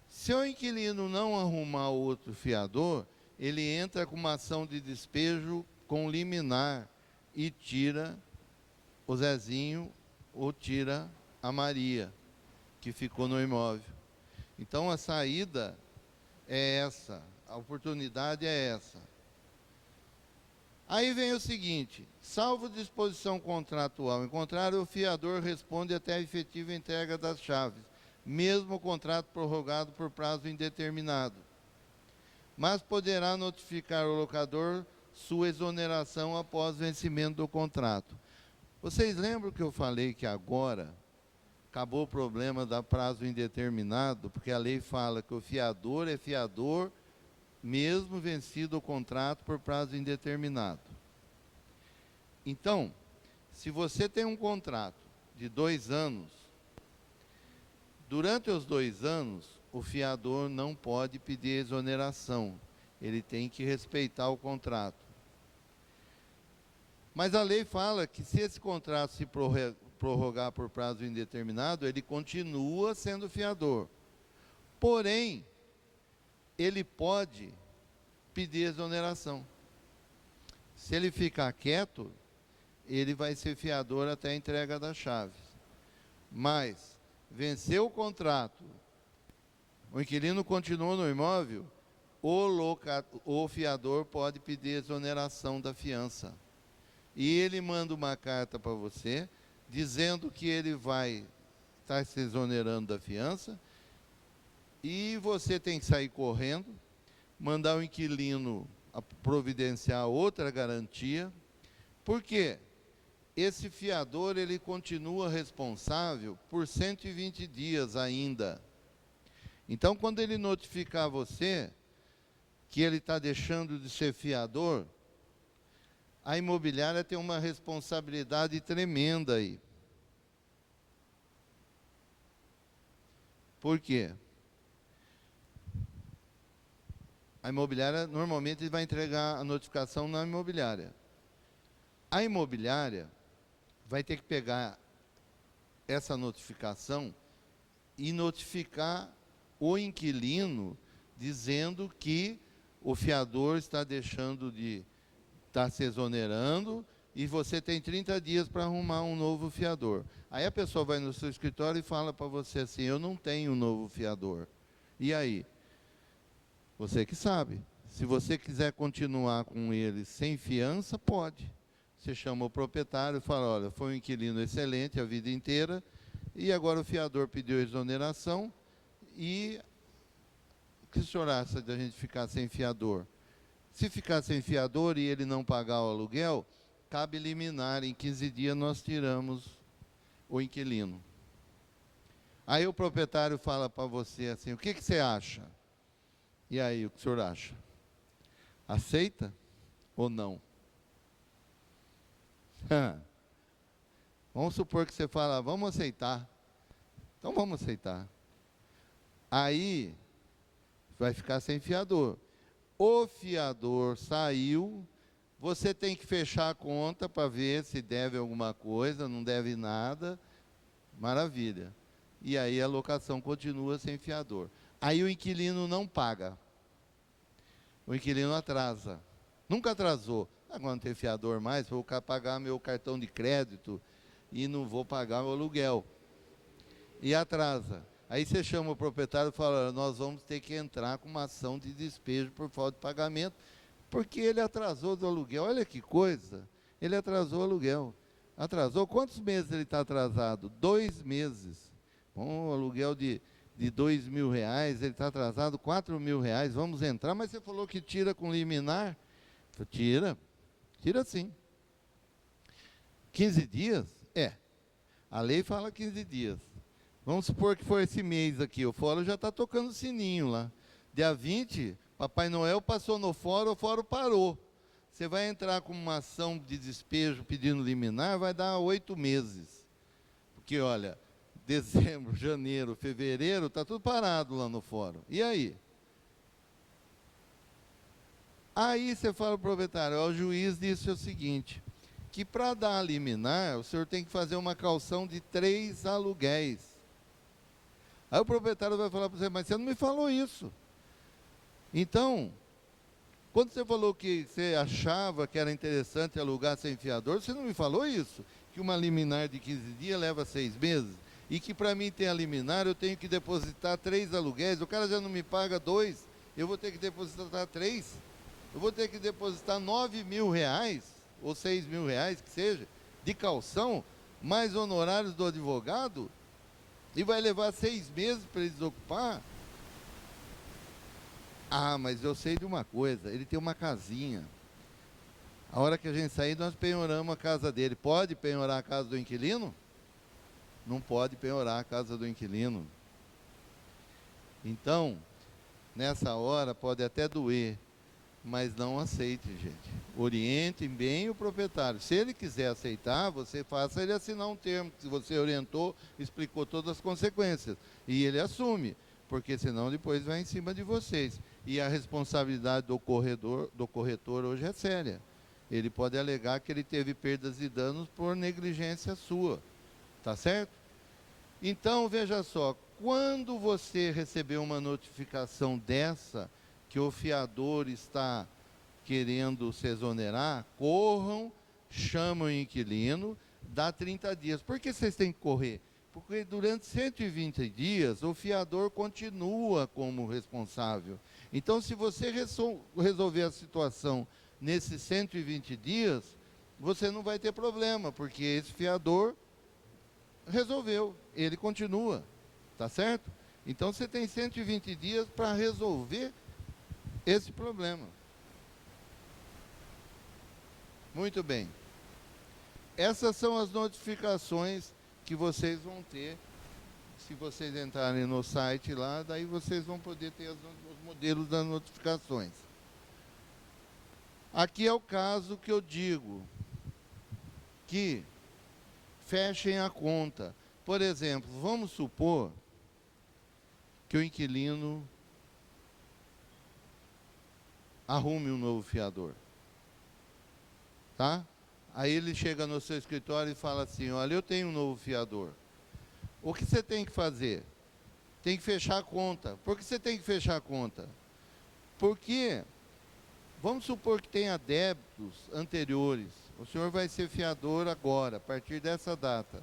Se o inquilino não arrumar outro fiador, ele entra com uma ação de despejo com liminar e tira o Zezinho ou tira a Maria, que ficou no imóvel. Então a saída é essa, a oportunidade é essa. Aí vem o seguinte, salvo disposição contratual, em contrário, o fiador responde até a efetiva entrega das chaves, mesmo o contrato prorrogado por prazo indeterminado. Mas poderá notificar o locador sua exoneração após vencimento do contrato. Vocês lembram que eu falei que agora acabou o problema da prazo indeterminado, porque a lei fala que o fiador é fiador mesmo vencido o contrato por prazo indeterminado. Então, se você tem um contrato de 2 anos, durante os 2 anos, o fiador não pode pedir exoneração. Ele tem que respeitar o contrato. Mas a lei fala que se esse contrato se prorrogar por prazo indeterminado, ele continua sendo fiador. Porém, ele pode pedir exoneração. Se ele ficar quieto, ele vai ser fiador até a entrega das chaves. Mas, venceu o contrato, o inquilino continua no imóvel, o fiador pode pedir exoneração da fiança. E ele manda uma carta para você, dizendo que ele vai estar se exonerando da fiança, e você tem que sair correndo, mandar o inquilino providenciar outra garantia. Por quê? Esse fiador, ele continua responsável por 120 dias ainda. Então, quando ele notificar você que ele está deixando de ser fiador, a imobiliária tem uma responsabilidade tremenda aí. Por quê? A imobiliária, normalmente, vai entregar a notificação na imobiliária. A imobiliária vai ter que pegar essa notificação e notificar o inquilino, dizendo que o fiador está deixando de estar se exonerando e você tem 30 dias para arrumar um novo fiador. Aí a pessoa vai no seu escritório e fala para você assim, eu não tenho um novo fiador. E aí? Você que sabe. Se você quiser continuar com ele sem fiança, pode. Você chama o proprietário e fala, olha, foi um inquilino excelente a vida inteira, e agora o fiador pediu exoneração, e o que o senhor acha de a gente ficar sem fiador? Se ficar sem fiador e ele não pagar o aluguel, cabe liminar, em 15 dias nós tiramos o inquilino. Aí o proprietário fala para você assim, o que você acha? E aí, o que o senhor acha? Aceita ou não? Vamos supor que você fala, vamos aceitar. Então vamos aceitar. Aí, vai ficar sem fiador. O fiador saiu, você tem que fechar a conta para ver se deve alguma coisa, não deve nada. Maravilha. E aí a locação continua sem fiador. Aí o inquilino não paga. O inquilino atrasa. Nunca atrasou. Agora não tem fiador mais, vou pagar meu cartão de crédito e não vou pagar o aluguel. E atrasa. Aí você chama o proprietário e fala, nós vamos ter que entrar com uma ação de despejo por falta de pagamento, porque ele atrasou do aluguel. Olha que coisa, ele atrasou o aluguel. Atrasou, quantos meses ele está atrasado? 2 meses. Bom, o aluguel de R$2.000, ele está atrasado R$4.000, vamos entrar, mas você falou que tira com liminar? Tira sim. 15 dias? É, a lei fala 15 dias. Vamos supor que foi esse mês aqui, o fórum já está tocando sininho lá. Dia 20, Papai Noel passou no fórum, o fórum parou. Você vai entrar com uma ação de despejo pedindo liminar, vai dar 8 meses. Porque, olha, dezembro, janeiro, fevereiro, está tudo parado lá no fórum. E aí? Aí você fala para o proprietário, o juiz disse o seguinte, que para dar a liminar, o senhor tem que fazer uma caução de 3 aluguéis. Aí o proprietário vai falar para você, mas você não me falou isso. Então, quando você falou que você achava que era interessante alugar sem fiador, você não me falou isso? Que uma liminar de 15 dias leva 6 meses? E que para mim ter a liminar eu tenho que depositar 3 aluguéis, o cara já não me paga 2, eu vou ter que depositar 3, eu vou ter que depositar R$9.000, ou R$6.000, que seja, de calção, mais honorários do advogado, e vai levar 6 meses para ele desocupar? Ah, mas eu sei de uma coisa, ele tem uma casinha. A hora que a gente sair, nós penhoramos a casa dele. Pode penhorar a casa do inquilino? Não pode penhorar a casa do inquilino. Então, nessa hora, pode até doer, mas não aceitem, gente. Orientem bem o proprietário. Se ele quiser aceitar, você faça ele assinar um termo, que você orientou, explicou todas as consequências. E ele assume, porque senão depois vai em cima de vocês. E a responsabilidade do corretor hoje é séria. Ele pode alegar que ele teve perdas e danos por negligência sua. Tá certo? Então, veja só, quando você receber uma notificação dessa, que o fiador está querendo se exonerar, corram, chamam o inquilino, dá 30 dias. Por que vocês têm que correr? Porque durante 120 dias, o fiador continua como responsável. Então, se você resolver a situação nesses 120 dias, você não vai ter problema, porque esse fiador resolveu, ele continua, tá certo? Então, você tem 120 dias para resolver esse problema. Muito bem. Essas são as notificações que vocês vão ter. Se vocês entrarem no site lá, daí vocês vão poder ter os modelos das notificações. Aqui é o caso que eu digo que fechem a conta. Por exemplo, vamos supor que o inquilino arrume um novo fiador. Tá? Aí ele chega no seu escritório e fala assim, olha, eu tenho um novo fiador. O que você tem que fazer? Tem que fechar a conta. Por que você tem que fechar a conta? Porque, vamos supor que tenha débitos anteriores. O senhor vai ser fiador agora, a partir dessa data.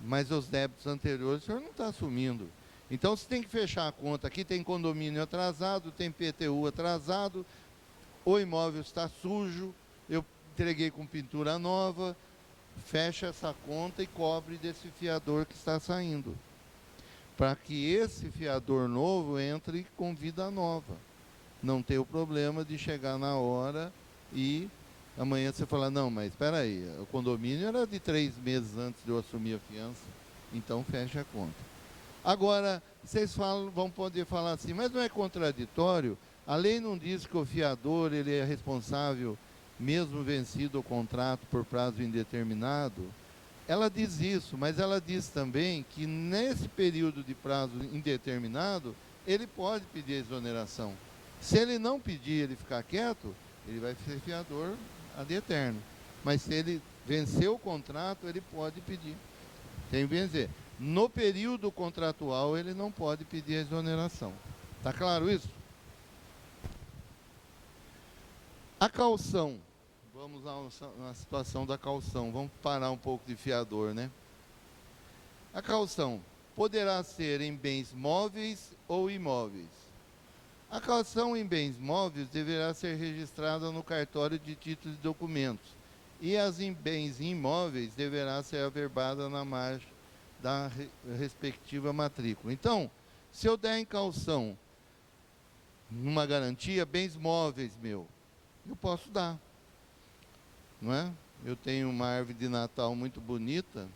Mas os débitos anteriores o senhor não está assumindo. Então, você tem que fechar a conta. Aqui tem condomínio atrasado, tem PTU atrasado, o imóvel está sujo, eu entreguei com pintura nova, fecha essa conta e cobre desse fiador que está saindo, para que esse fiador novo entre com vida nova. Não ter o problema de chegar na hora e amanhã você falar, não, mas espera aí, o condomínio era de 3 meses antes de eu assumir a fiança, então fecha a conta. Agora, vocês vão poder falar assim, mas não é contraditório? A lei não diz que o fiador ele é responsável, mesmo vencido o contrato por prazo indeterminado? Ela diz isso, mas ela diz também que nesse período de prazo indeterminado, ele pode pedir exoneração. Se ele não pedir, ele ficar quieto, ele vai ser fiador ad eterno. Mas se ele vencer o contrato, ele pode pedir. Tem que dizer, no período contratual, ele não pode pedir a exoneração. Está claro isso? A caução. Vamos lá na situação da caução. Vamos parar um pouco de fiador, né? A caução poderá ser em bens móveis ou imóveis. A caução em bens móveis deverá ser registrada no cartório de títulos e documentos. E as em bens imóveis deverá ser averbada na margem da respectiva matrícula. Então, se eu der em caução numa garantia, bens móveis meu, eu posso dar. Não é? Eu tenho uma árvore de Natal muito bonita,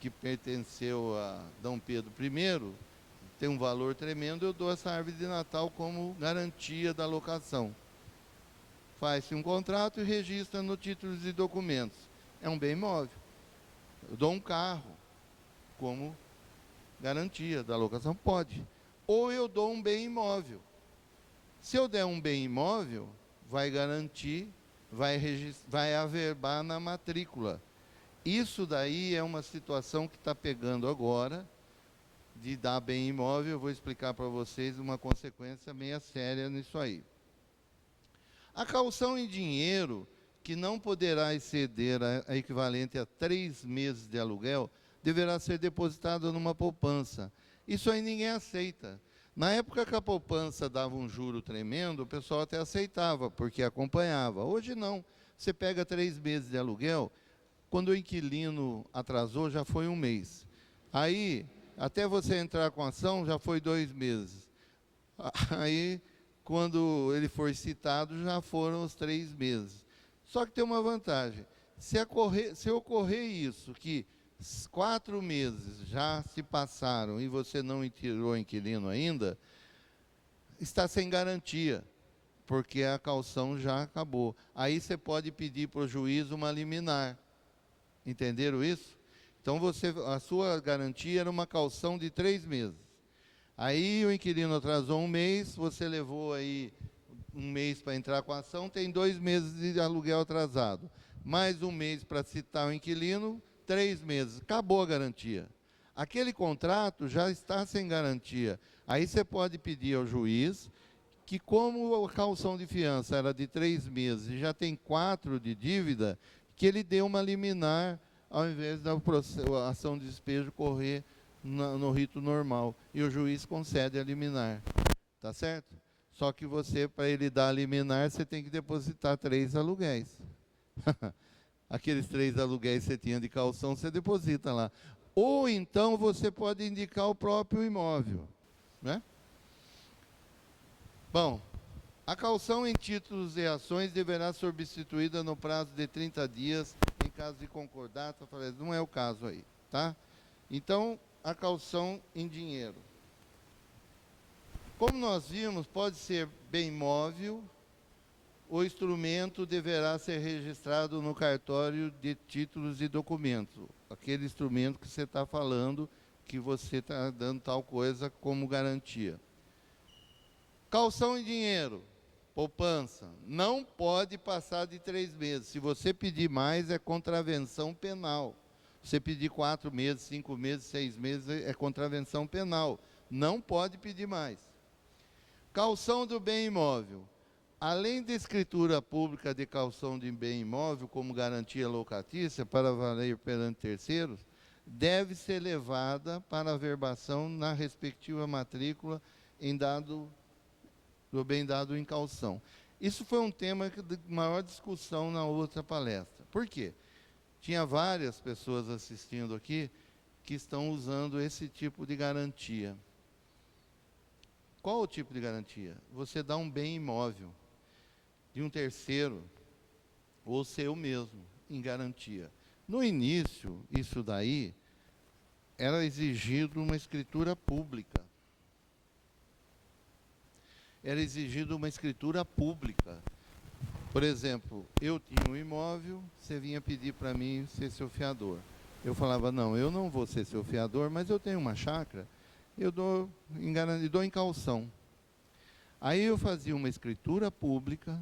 que pertenceu a Dom Pedro I, tem um valor tremendo, eu dou essa árvore de Natal como garantia da locação. Faz-se um contrato e registra no títulos e documentos. É um bem imóvel. Eu dou um carro como garantia da locação, pode. Ou eu dou um bem imóvel. Se eu der um bem imóvel, vai garantir, vai averbar na matrícula. Isso daí é uma situação que está pegando agora, de dar bem imóvel. Eu vou explicar para vocês uma consequência meio séria nisso aí. A caução em dinheiro, que não poderá exceder a equivalente a 3 meses de aluguel, deverá ser depositada numa poupança. Isso aí ninguém aceita. Na época que a poupança dava um juro tremendo, o pessoal até aceitava, porque acompanhava. Hoje não. Você pega 3 meses de aluguel, quando o inquilino atrasou, já foi 1 mês. Aí, até você entrar com a ação, já foi 2 meses. Aí, quando ele for citado, já foram os 3 meses. Só que tem uma vantagem. Se ocorrer isso, que 4 meses já se passaram e você não tirou o inquilino ainda, está sem garantia, porque a caução já acabou. Aí você pode pedir para o juiz uma liminar. Entenderam isso? Então, a sua garantia era uma caução de 3 meses. Aí o inquilino atrasou 1 mês, você levou aí 1 mês para entrar com a ação, tem 2 meses de aluguel atrasado. Mais 1 mês para citar o inquilino, 3 meses. Acabou a garantia. Aquele contrato já está sem garantia. Aí você pode pedir ao juiz que, como a caução de fiança era de 3 meses e já tem 4 de dívida, que ele dê uma liminar ao invés da ação de despejo correr no rito normal. E o juiz concede a liminar. Tá certo? Só que você, para ele dar a liminar, você tem que depositar 3 aluguéis. Aqueles 3 aluguéis que você tinha de caução, você deposita lá. Ou então você pode indicar o próprio imóvel, né? Bom, a caução em títulos e ações deverá ser substituída no prazo de 30 dias, em caso de concordata. Não é o caso aí, tá? Então, a caução em dinheiro. Como nós vimos, pode ser bem móvel, o instrumento deverá ser registrado no cartório de títulos e documentos. Aquele instrumento que você está falando, que você está dando tal coisa como garantia. Caução em dinheiro, poupança, não pode passar de 3 meses. Se você pedir mais, é contravenção penal. Você pedir 4 meses, 5 meses, 6 meses, é contravenção penal. Não pode pedir mais. Caução do bem imóvel. Além da escritura pública de caução de bem imóvel como garantia locatícia para valer perante terceiros, deve ser levada para averbação na respectiva matrícula do bem dado em caução. Isso foi um tema de maior discussão na outra palestra. Por quê? Tinha várias pessoas assistindo aqui que estão usando esse tipo de garantia. Qual o tipo de garantia? Você dá um bem imóvel de um terceiro ou seu mesmo em garantia. No início, isso daí era exigido uma escritura pública. Era exigido uma escritura pública. Por exemplo, eu tinha um imóvel, você vinha pedir para mim ser seu fiador. Eu falava, não, eu não vou ser seu fiador, mas eu tenho uma chácara, eu dou em calção. Aí eu fazia uma escritura pública,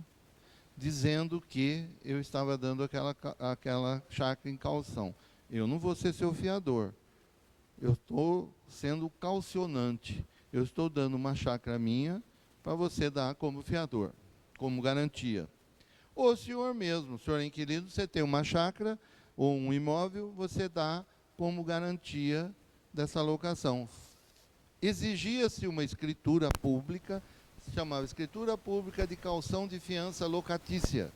dizendo que eu estava dando aquela chácara em calção. Eu não vou ser seu fiador, eu estou sendo calcionante. Eu estou dando uma chácara minha para você dar como fiador, como garantia. O senhor mesmo, o senhor é inquilino, você tem uma chácara ou um imóvel, você dá como garantia dessa locação. Exigia-se uma escritura pública, se chamava escritura pública de calção de fiança locatícia,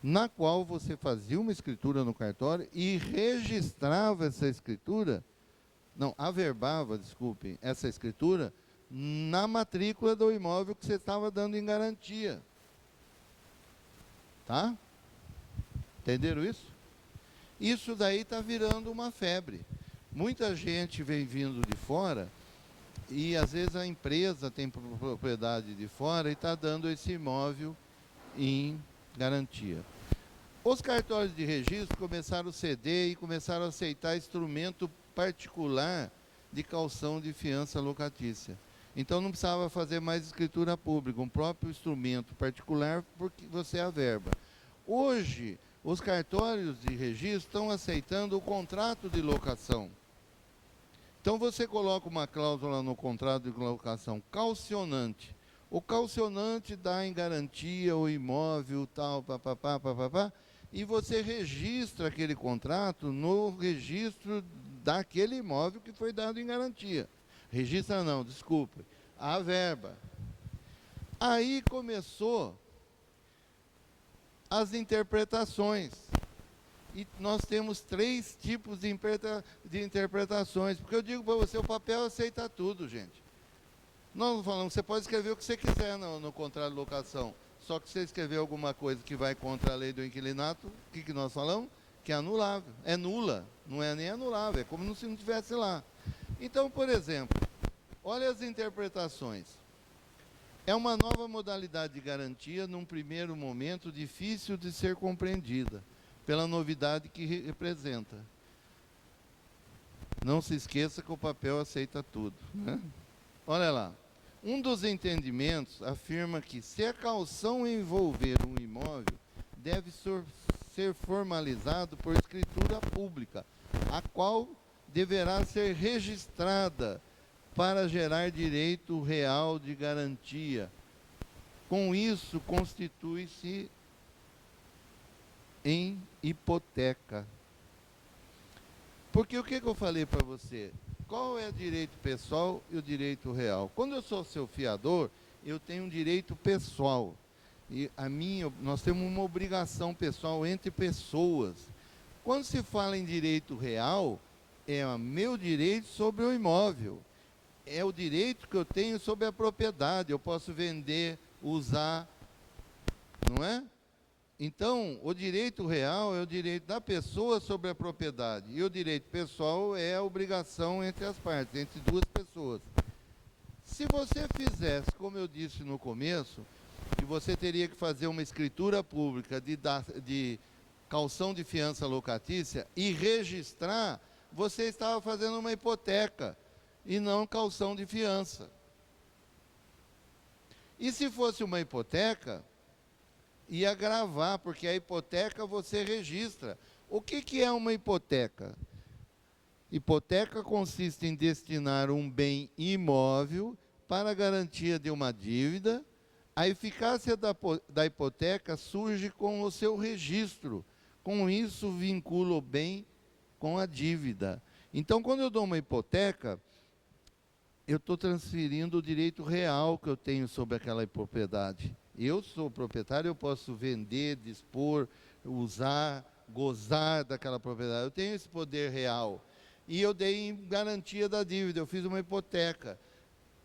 na qual você fazia uma escritura no cartório e registrava essa escritura, averbava, desculpem, essa escritura na matrícula do imóvel que você estava dando em garantia. Tá? Entenderam isso? Isso daí está virando uma febre. Muita gente vem vindo de fora e, às vezes, a empresa tem propriedade de fora e está dando esse imóvel em garantia. Os cartórios de registro começaram a ceder e começaram a aceitar instrumento particular de calção de fiança locatícia. Então, não precisava fazer mais escritura pública, um próprio instrumento particular, porque você averba. Hoje, os cartórios de registro estão aceitando o contrato de locação. Então, você coloca uma cláusula no contrato de locação calcionante. O calcionante dá em garantia o imóvel, tal, papapá, e você registra aquele contrato no registro daquele imóvel que foi dado em garantia. Registra não, desculpe, a verba. Aí começou as interpretações. E nós temos 3 tipos de interpretações. Porque eu digo para você, o papel aceita tudo, gente. Nós não falamos, você pode escrever o que você quiser no contrato de locação. Só que se você escrever alguma coisa que vai contra a lei do inquilinato, o que nós falamos? Que é anulável. É nula, não é nem anulável, é como se não estivesse lá. Então, por exemplo, olha as interpretações. É uma nova modalidade de garantia, num primeiro momento, difícil de ser compreendida, pela novidade que representa. Não se esqueça que o papel aceita tudo, né? Olha lá. Um dos entendimentos afirma que, se a calção envolver um imóvel, deve ser formalizado por escritura pública, a qual deverá ser registrada para gerar direito real de garantia. Com isso, constitui-se em hipoteca. Porque o que eu falei para você? Qual é o direito pessoal e o direito real? Quando eu sou seu fiador, eu tenho um direito pessoal. E nós temos uma obrigação pessoal entre pessoas. Quando se fala em direito real, é o meu direito sobre o imóvel. É o direito que eu tenho sobre a propriedade. Eu posso vender, usar, não é? Então, o direito real é o direito da pessoa sobre a propriedade. E o direito pessoal é a obrigação entre as partes, entre 2 pessoas. Se você fizesse, como eu disse no começo, que você teria que fazer uma escritura pública de calção de fiança locatícia e registrar, você estava fazendo uma hipoteca e não calção de fiança. E se fosse uma hipoteca, ia agravar, porque a hipoteca você registra. O que é uma hipoteca? Hipoteca consiste em destinar um bem imóvel para a garantia de uma dívida. A eficácia da hipoteca surge com o seu registro. Com isso, vincula o bem com a dívida. Então, quando eu dou uma hipoteca, eu estou transferindo o direito real que eu tenho sobre aquela propriedade. Eu sou proprietário, eu posso vender, dispor, usar, gozar daquela propriedade. Eu tenho esse poder real. E eu dei em garantia da dívida, eu fiz uma hipoteca.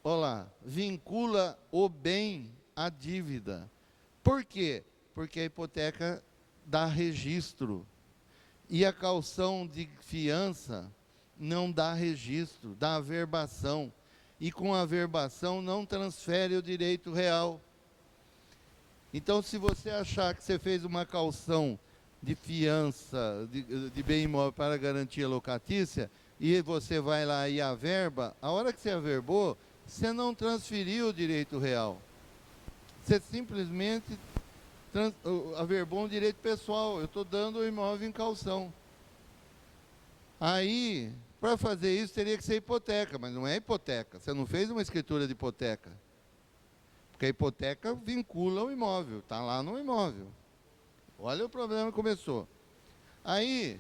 Olha lá, vincula o bem à dívida. Por quê? Porque a hipoteca dá registro. E a caução de fiança não dá registro, dá averbação. E com a averbação não transfere o direito real. Então, se você achar que você fez uma caução de fiança de bem imóvel para garantia locatícia, e você vai lá e averba, a hora que você averbou, você não transferiu o direito real. Você simplesmente averbou um direito pessoal. Eu estou dando o imóvel em caução. Aí, para fazer isso, teria que ser hipoteca, mas não é hipoteca. Você não fez uma escritura de hipoteca. Porque a hipoteca vincula o imóvel, está lá no imóvel. Olha o problema que começou. Aí,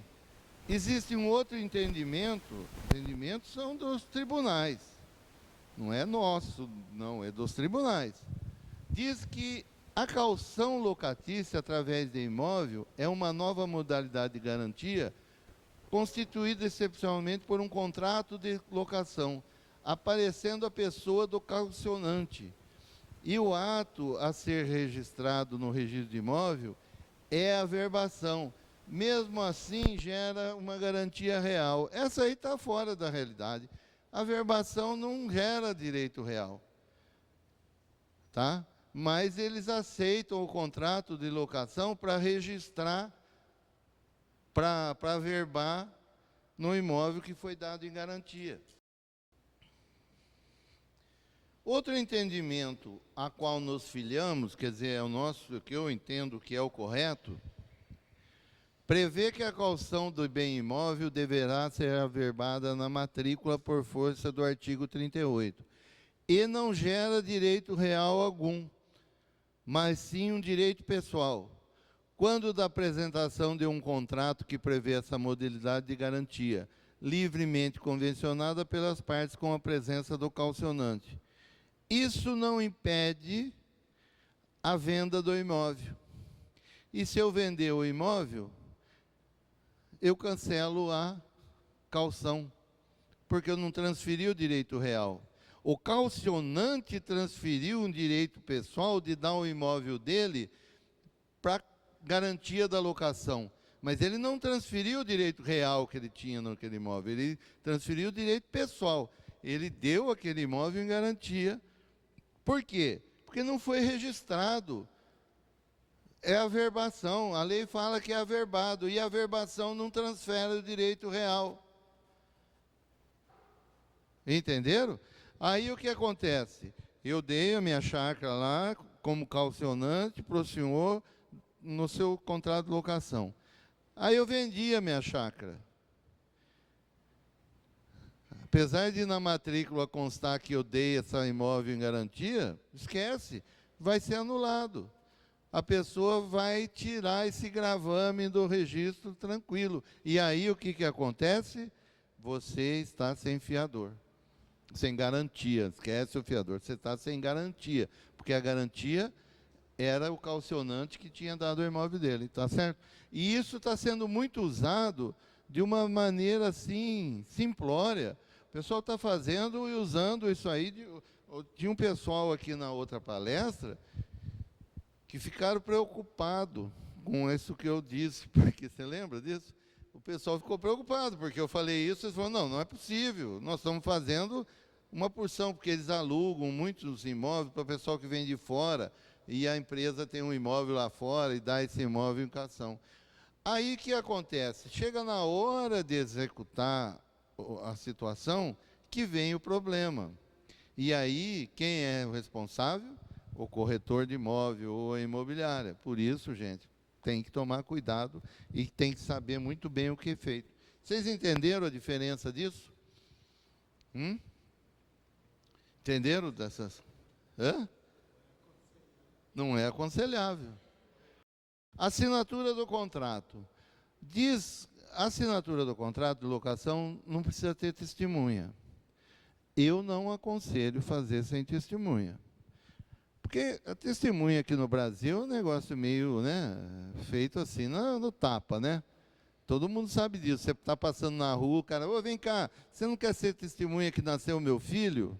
existe um outro entendimento. Entendimentos são dos tribunais. Não é nosso, não, é dos tribunais. Diz que a caução locatícia através de imóvel é uma nova modalidade de garantia constituída excepcionalmente por um contrato de locação, aparecendo a pessoa do caucionante. E o ato a ser registrado no registro de imóvel é a averbação. Mesmo assim, gera uma garantia real. Essa aí está fora da realidade. A averbação não gera direito real. Tá? Mas eles aceitam o contrato de locação para registrar, para averbar no imóvel que foi dado em garantia. Outro entendimento a qual nos filiamos, quer dizer, é o nosso, que eu entendo que é o correto, prevê que a caução do bem imóvel deverá ser averbada na matrícula por força do artigo 38, e não gera direito real algum, mas sim um direito pessoal, quando da apresentação de um contrato que prevê essa modalidade de garantia, livremente convencionada pelas partes com a presença do caucionante. Isso não impede a venda do imóvel. E se eu vender o imóvel, eu cancelo a caução, porque eu não transferi o direito real. O caucionante transferiu um direito pessoal de dar o imóvel dele para garantia da locação. Mas ele não transferiu o direito real que ele tinha naquele imóvel, ele transferiu o direito pessoal. Ele deu aquele imóvel em garantia. Por quê? Porque não foi registrado. É averbação. A lei fala que é averbado, e a averbação não transfere o direito real. Entenderam? Aí o que acontece? Eu dei a minha chácara lá como caucionante para o senhor no seu contrato de locação. Aí eu vendi a minha chácara. Apesar de na matrícula constar que eu dei esse imóvel em garantia, esquece, vai ser anulado. A pessoa vai tirar esse gravame do registro tranquilo. E aí o que acontece? Você está sem fiador, sem garantia. Esquece o fiador, você está sem garantia, porque a garantia era o caucionante que tinha dado o imóvel dele, tá certo? E isso está sendo muito usado de uma maneira assim, simplória. O pessoal está fazendo e usando isso aí. Tinha um pessoal aqui na outra palestra que ficaram preocupados com isso que eu disse, porque você lembra disso? O pessoal ficou preocupado, porque eu falei isso, eles falaram, não é possível, nós estamos fazendo uma porção, porque eles alugam muitos imóveis para o pessoal que vem de fora, e a empresa tem um imóvel lá fora e dá esse imóvel em caução. Aí o que acontece? Chega na hora de executar a situação que vem o problema. E aí, quem é o responsável? O corretor de imóvel ou a imobiliária. Por isso, gente, tem que tomar cuidado e tem que saber muito bem o que é feito. Vocês entenderam a diferença disso? Entenderam dessas? Hã? Não é aconselhável. Assinatura do contrato. Diz, a assinatura do contrato de locação não precisa ter testemunha. Eu não aconselho fazer sem testemunha. Porque a testemunha aqui no Brasil é um negócio meio, né, feito assim no tapa, né? Todo mundo sabe disso. Você está passando na rua, o cara, ô, vem cá, você não quer ser testemunha que nasceu meu filho?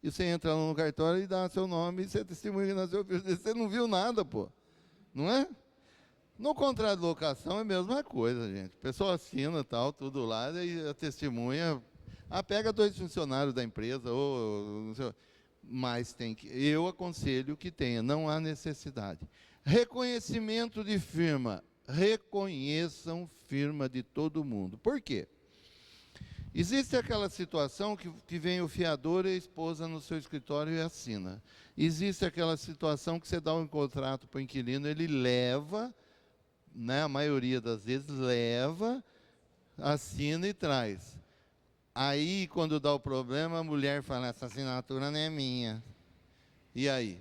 E você entra lá no cartório e dá seu nome, e você é testemunha que nasceu meu filho. Você não viu nada, pô. Não é? No contrato de locação é a mesma coisa, gente. A pessoa assina tal, tudo lá, e a testemunha pega 2 funcionários da empresa, ou não sei, mas tem que. Eu aconselho que tenha, não há necessidade. Reconhecimento de firma. Reconheçam firma de todo mundo. Por quê? Existe aquela situação que vem o fiador e a esposa no seu escritório e assina. Existe aquela situação que você dá um contrato para o inquilino, ele leva, né, a maioria das vezes leva, assina e traz. Aí, quando dá o problema, a mulher fala, essa assinatura não é minha. E aí?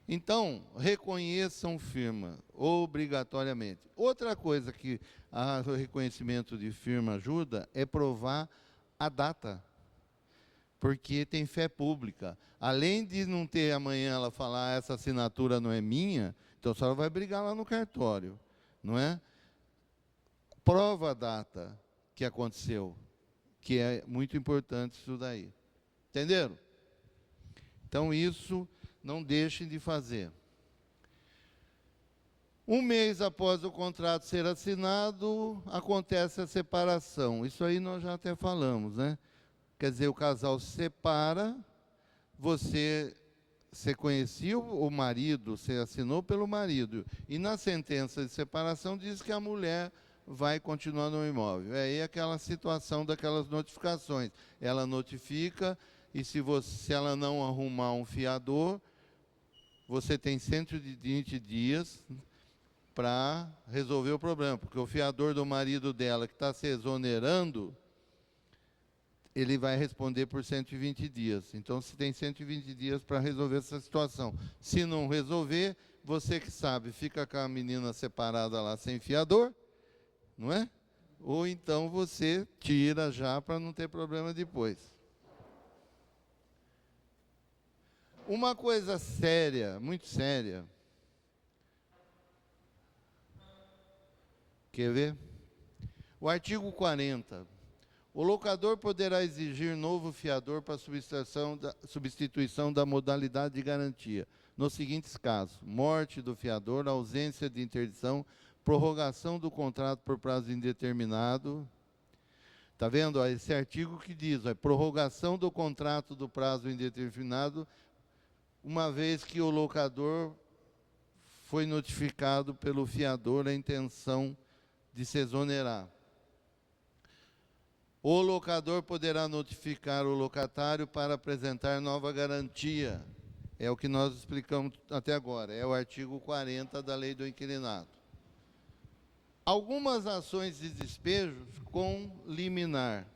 Então, reconheçam firma, obrigatoriamente. Outra coisa que o reconhecimento de firma ajuda é provar a data, porque tem fé pública. Além de não ter amanhã ela falar, essa assinatura não é minha, então a senhora vai brigar lá no cartório, não é? Prova a data que aconteceu, que é muito importante isso daí. Entenderam? Então, isso não deixem de fazer. 1 mês após o contrato ser assinado, acontece a separação. Isso aí nós já até falamos, né? Quer dizer, o casal se separa, você conhecia o marido, você assinou pelo marido, e na sentença de separação diz que a mulher vai continuar no imóvel. É aí aquela situação daquelas notificações. Ela notifica, e se ela não arrumar um fiador, você tem 120 dias para resolver o problema, porque o fiador do marido dela, que está se exonerando, ele vai responder por 120 dias. Então, você tem 120 dias para resolver essa situação. Se não resolver, você que sabe, fica com a menina separada lá sem fiador, não é? Ou então você tira já para não ter problema depois. Uma coisa séria, muito séria. Quer ver? O artigo 40. O locador poderá exigir novo fiador para substituição da modalidade de garantia, nos seguintes casos: morte do fiador, ausência de interdição, prorrogação do contrato por prazo indeterminado. Está vendo? Esse artigo que diz, prorrogação do contrato do prazo indeterminado, uma vez que o locador foi notificado pelo fiador a intenção de se exonerar. O locador poderá notificar o locatário para apresentar nova garantia. É o que nós explicamos até agora. É o artigo 40 da Lei do Inquilinato. Algumas ações de despejo com liminar.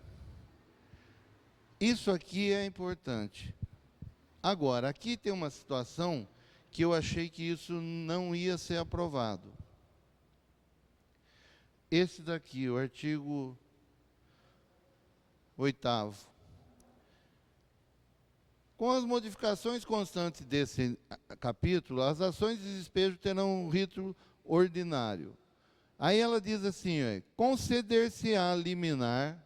Isso aqui é importante. Agora, aqui tem uma situação que eu achei que isso não ia ser aprovado. Esse daqui, o artigo 8º. Com as modificações constantes desse capítulo, as ações de despejo terão um rito ordinário. Aí ela diz assim, conceder-se-á liminar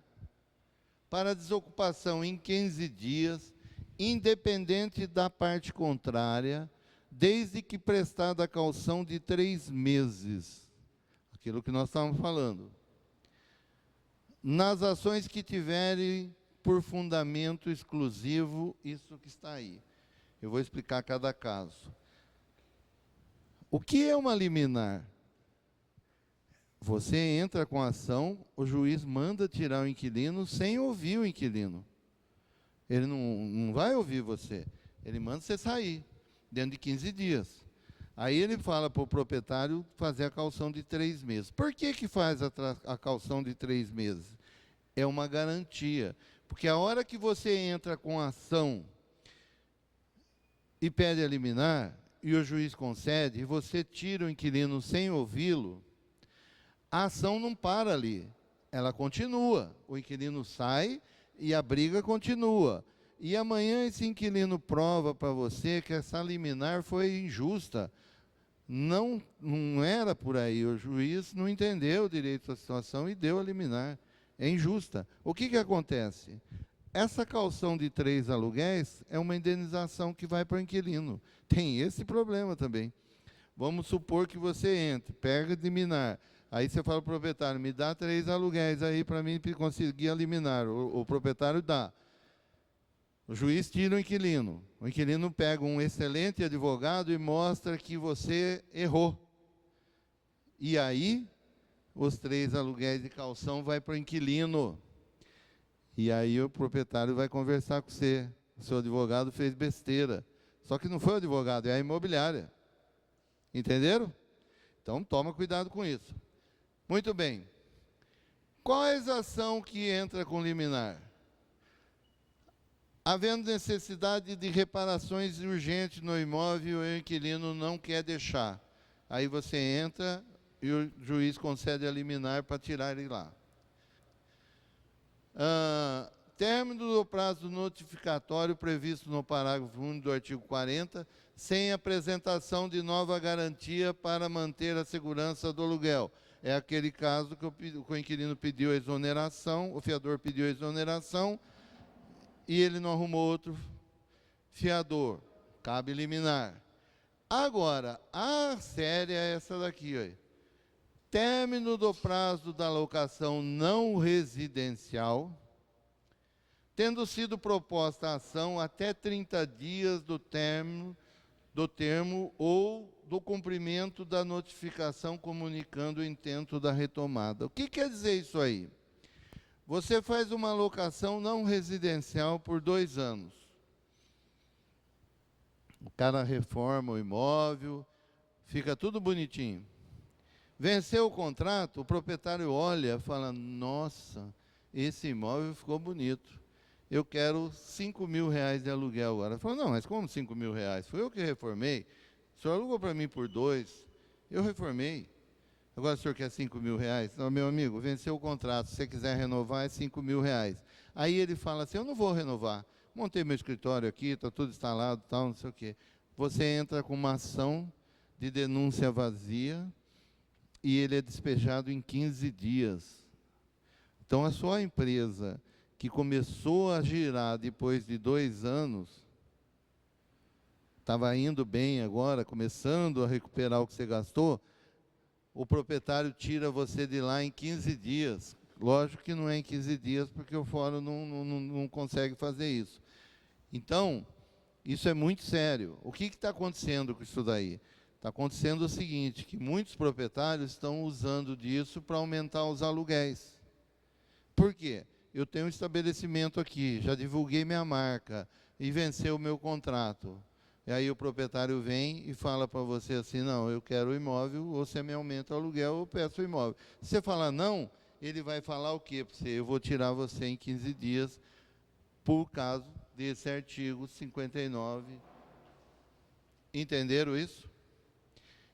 para desocupação em 15 dias, independente da parte contrária, desde que prestada a caução de 3 meses. Aquilo que nós estávamos falando. Nas ações que tiverem por fundamento exclusivo, isso que está aí. Eu vou explicar cada caso. O que é uma liminar? Você entra com a ação, o juiz manda tirar o inquilino sem ouvir o inquilino. Ele não vai ouvir você. Ele manda você sair, dentro de 15 dias. Aí ele fala para o proprietário fazer a caução de 3 meses. Por que faz a caução de 3 meses? É uma garantia. Porque a hora que você entra com a ação e pede a liminar, e o juiz concede, e você tira o inquilino sem ouvi-lo, a ação não para ali. Ela continua. O inquilino sai e a briga continua. e amanhã esse inquilino prova para você que essa liminar foi injusta. Não era por aí, o juiz não entendeu direito da situação e deu a liminar. É injusta. O que acontece? Essa caução de 3 aluguéis é uma indenização que vai para o inquilino. Tem esse problema também. Vamos supor que você entre, pega liminar. Aí você fala para o proprietário, me dá 3 aluguéis aí para mim conseguir a liminar. O proprietário dá. O juiz tira o inquilino. O inquilino pega um excelente advogado e mostra que você errou. E aí, os 3 aluguéis de calção vai para o inquilino. E aí o proprietário vai conversar com você. O seu advogado fez besteira. Só que não foi o advogado, é a imobiliária. Entenderam? Então, toma cuidado com isso. Muito bem. Quais ação que entra com liminar? Havendo necessidade de reparações urgentes no imóvel e o inquilino não quer deixar. Aí você entra e o juiz concede a liminar para tirar ele lá. Término do prazo notificatório previsto no parágrafo 1 do artigo 40, sem apresentação de nova garantia para manter a segurança do aluguel. É aquele caso que o inquilino pediu a exoneração, o fiador pediu a exoneração, e ele não arrumou outro fiador. Cabe liminar. Agora, a séria é essa daqui, ó. Término do prazo da locação não residencial, tendo sido proposta a ação até 30 dias do termo ou do cumprimento da notificação comunicando o intento da retomada. O que quer dizer isso aí? Você faz uma locação não residencial por 2 anos. O cara reforma o imóvel, fica tudo bonitinho. Venceu o contrato, o proprietário olha e fala, nossa, esse imóvel ficou bonito. Eu quero 5 mil reais de aluguel agora. Falou, não, mas como 5 mil reais? Fui eu que reformei. O senhor alugou para mim por 2, eu reformei. Agora o senhor quer 5 mil reais? Não, meu amigo, venceu o contrato, se você quiser renovar é 5 mil reais. Aí ele fala assim, eu não vou renovar. Montei meu escritório aqui, está tudo instalado, tal, não sei o quê. Você entra com uma ação de denúncia vazia e ele é despejado em 15 dias. Então a sua empresa que começou a girar depois de 2 anos, estava indo bem agora, começando a recuperar o que você gastou, o proprietário tira você de lá em 15 dias. Lógico que não é em 15 dias, porque o fórum não consegue fazer isso. Então, isso é muito sério. O que está acontecendo com isso daí? Está acontecendo o seguinte, que muitos proprietários estão usando disso para aumentar os aluguéis. Por quê? Eu tenho um estabelecimento aqui, já divulguei minha marca e venceu o meu contrato. E aí o proprietário vem e fala para você assim, não, eu quero o imóvel, ou você me aumenta o aluguel, ou eu peço o imóvel. Se você falar não, ele vai falar o quê para você? Eu vou tirar você em 15 dias, por causa desse artigo 59. Entenderam isso?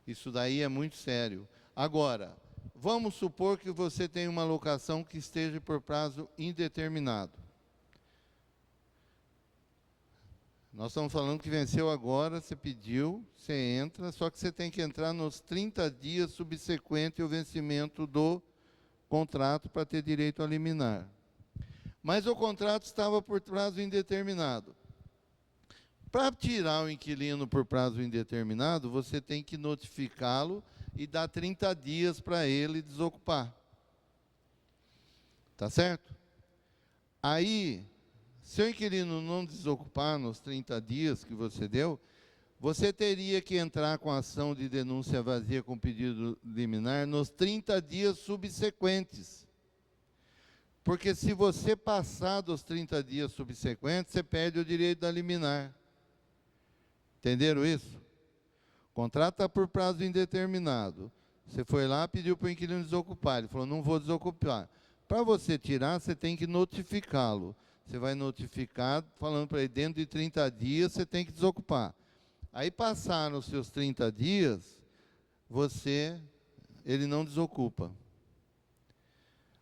Isso daí é muito sério. Agora, vamos supor que você tem uma locação que esteja por prazo indeterminado. Nós estamos falando que venceu agora, você pediu, você entra, só que você tem que entrar nos 30 dias subsequentes ao vencimento do contrato para ter direito a liminar. Mas o contrato estava por prazo indeterminado. Para tirar o inquilino por prazo indeterminado, você tem que notificá-lo e dar 30 dias para ele desocupar. Tá certo? Aí, se o inquilino não desocupar nos 30 dias que você deu, você teria que entrar com a ação de denúncia vazia com pedido liminar nos 30 dias subsequentes. Porque se você passar dos 30 dias subsequentes, você perde o direito da liminar. Entenderam isso? O contrato está por prazo indeterminado. Você foi lá, pediu para o inquilino desocupar. Ele falou, não vou desocupar. Para você tirar, você tem que notificá-lo. Você vai notificar, falando para ele, dentro de 30 dias, você tem que desocupar. Aí passaram os seus 30 dias, ele não desocupa.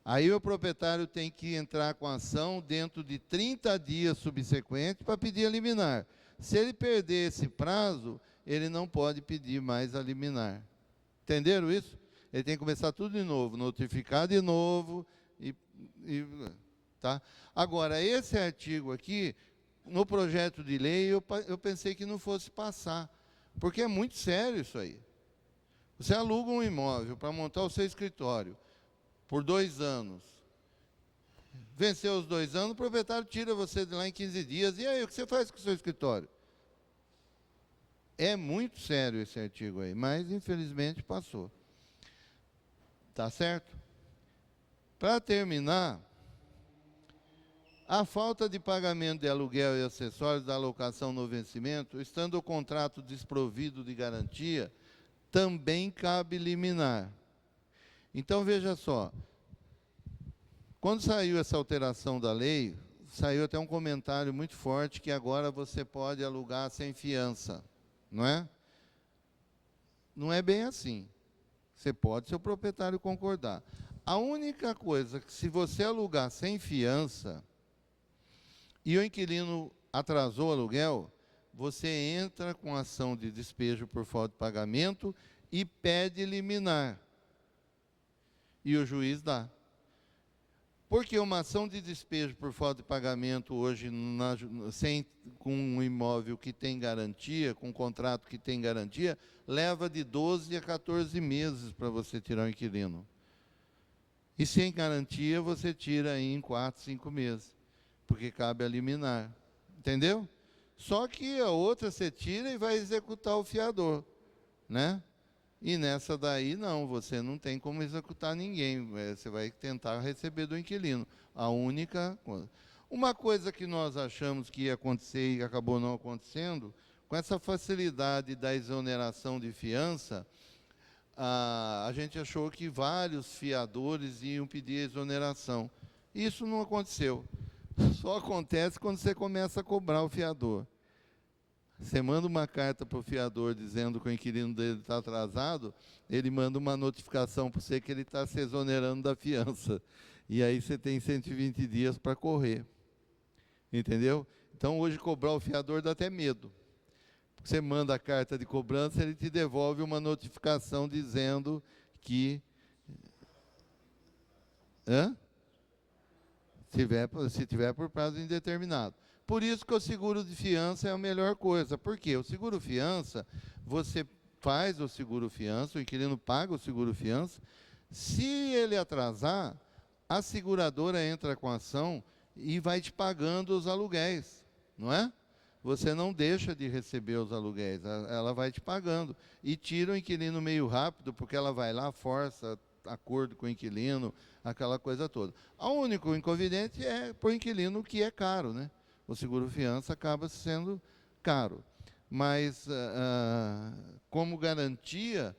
Aí o proprietário tem que entrar com a ação dentro de 30 dias subsequentes para pedir a liminar. Se ele perder esse prazo, ele não pode pedir mais a liminar. Entenderam isso? Ele tem que começar tudo de novo, notificar de novo. Tá? Agora, esse artigo aqui, no projeto de lei, eu pensei que não fosse passar, porque é muito sério isso aí. Você aluga um imóvel para montar o seu escritório por 2 anos. Venceu os 2 anos, o proprietário tira você de lá em 15 dias. E aí, o que você faz com o seu escritório? É muito sério esse artigo aí, mas infelizmente passou. Tá certo? Para terminar, a falta de pagamento de aluguel e acessórios da locação no vencimento, estando o contrato desprovido de garantia, também cabe liminar. Então, veja só, quando saiu essa alteração da lei, saiu até um comentário muito forte que agora você pode alugar sem fiança, não é? Não é bem assim. Você pode, se o proprietário concordar. A única coisa que, se você alugar sem fiança e o inquilino atrasou o aluguel, você entra com ação de despejo por falta de pagamento e pede liminar. E o juiz dá. Porque uma ação de despejo por falta de pagamento hoje, com um imóvel que tem garantia, com um contrato que tem garantia, leva de 12 a 14 meses para você tirar o inquilino. E sem garantia, você tira aí em 4, 5 meses, porque cabe a liminar. Entendeu? Só que a outra você tira e vai executar o fiador, né? E nessa daí, não, você não tem como executar ninguém, você vai tentar receber do inquilino. A única coisa. Uma coisa que nós achamos que ia acontecer e acabou não acontecendo, com essa facilidade da exoneração de fiança, a gente achou que vários fiadores iam pedir exoneração. Isso não aconteceu. Só acontece quando você começa a cobrar o fiador. Você manda uma carta para o fiador dizendo que o inquilino dele está atrasado, ele manda uma notificação para você que ele está se exonerando da fiança. E aí você tem 120 dias para correr. Entendeu? Então, hoje, cobrar o fiador dá até medo. Você manda a carta de cobrança, ele te devolve uma notificação dizendo que... Hã? Se tiver por prazo indeterminado. Por isso que o seguro de fiança é a melhor coisa. Por quê? O seguro fiança, você faz o seguro fiança, o inquilino paga o seguro fiança. Se ele atrasar, a seguradora entra com a ação e vai te pagando os aluguéis, não é? Você não deixa de receber os aluguéis, ela vai te pagando. E tira o inquilino meio rápido, porque ela vai lá, força acordo com o inquilino, aquela coisa toda. O único inconveniente é para o inquilino, que é caro, né? O seguro-fiança acaba sendo caro. Mas, como garantia,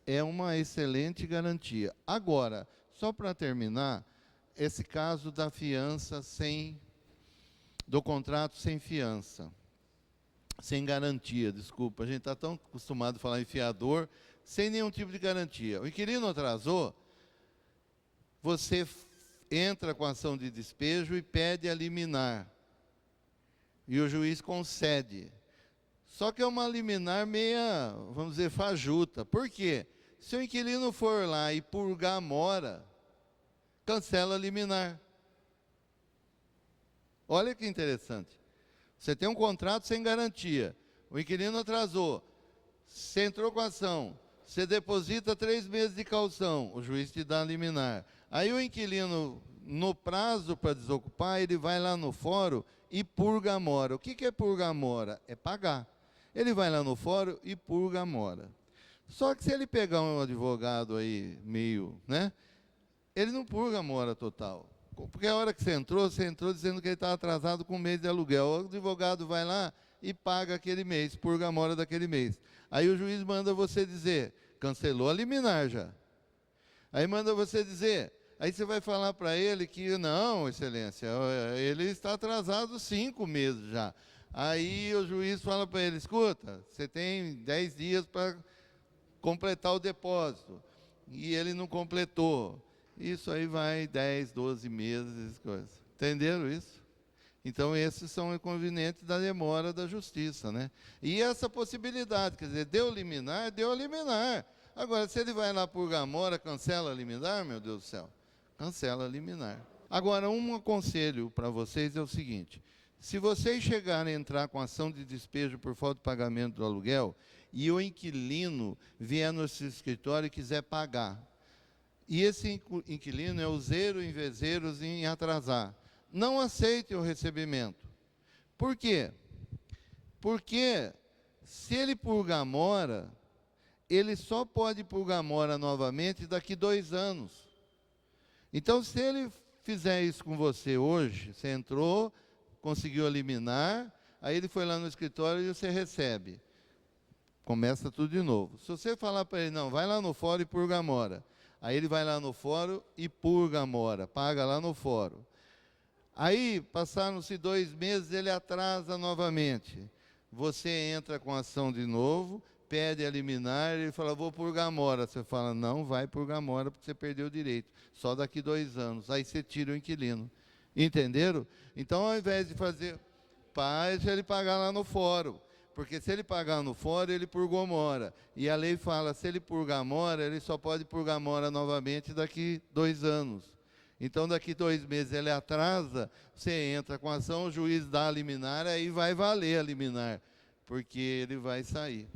é uma excelente garantia. Agora, só para terminar, esse caso da fiança do contrato sem fiança, sem garantia, desculpa, a gente está tão acostumado a falar em fiador, sem nenhum tipo de garantia. O inquilino atrasou, você entra com ação de despejo e pede a liminar. E o juiz concede. Só que é uma liminar meia, vamos dizer, fajuta. Por quê? Se o inquilino for lá e purgar a mora, cancela a liminar. Olha que interessante. Você tem um contrato sem garantia. O inquilino atrasou. Você entrou com a ação. Você deposita 3 meses de caução. O juiz te dá a liminar. Aí o inquilino, no prazo para desocupar, ele vai lá no fórum e purga a mora. O que é purgar a mora? É pagar. Ele vai lá no fórum e purga a mora. Só que se ele pegar um advogado aí meio, né? Ele não purga a mora total. Porque a hora que você entrou dizendo que ele está atrasado com um mês de aluguel. O advogado vai lá e paga aquele mês, purga a mora daquele mês. Aí o juiz manda você dizer, cancelou a liminar já. Aí manda você dizer, aí você vai falar para ele que, não, excelência, ele está atrasado 5 meses já. Aí o juiz fala para ele, escuta, você tem 10 dias para completar o depósito. E ele não completou. Isso aí vai 10, 12 meses, coisa. Entenderam isso? Então, esses são inconvenientes da demora da justiça, né? E essa possibilidade, quer dizer, deu liminar, deu liminar. Agora, se ele vai lá purgar a mora, cancela a liminar, meu Deus do céu, cancela a liminar. Agora, um conselho para vocês é o seguinte: se vocês chegarem a entrar com ação de despejo por falta de pagamento do aluguel e o inquilino vier no seu escritório e quiser pagar, e esse inquilino é useiro em vezeiros em atrasar, não aceite o recebimento. Por quê? Porque se ele purgar a mora, ele só pode purgar a mora novamente daqui 2 anos. Então, se ele fizer isso com você hoje, você entrou, conseguiu eliminar, aí ele foi lá no escritório e você recebe. Começa tudo de novo. Se você falar para ele, não, vai lá no fórum e purga a mora. Aí ele vai lá no fórum e purga a mora, paga lá no fórum. Aí, passaram-se 2 meses, ele atrasa novamente. Você entra com ação de novo, pede a liminar, ele fala, vou purgar a mora. Você fala, não vai purgar a mora, porque você perdeu o direito. Só daqui 2 anos. Aí você tira o inquilino. Entenderam? Então, ao invés de fazer, deixa ele pagar lá no fórum. Porque se ele pagar no fórum, ele purgou mora. E a lei fala, se ele purgar mora, ele só pode purgar mora novamente daqui 2 anos. Então, daqui 2 meses ele atrasa, você entra com ação, o juiz dá a liminar, aí vai valer a liminar, porque ele vai sair.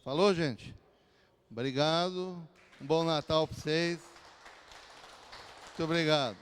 Falou, gente? Obrigado. Um bom Natal para vocês. Muito obrigado.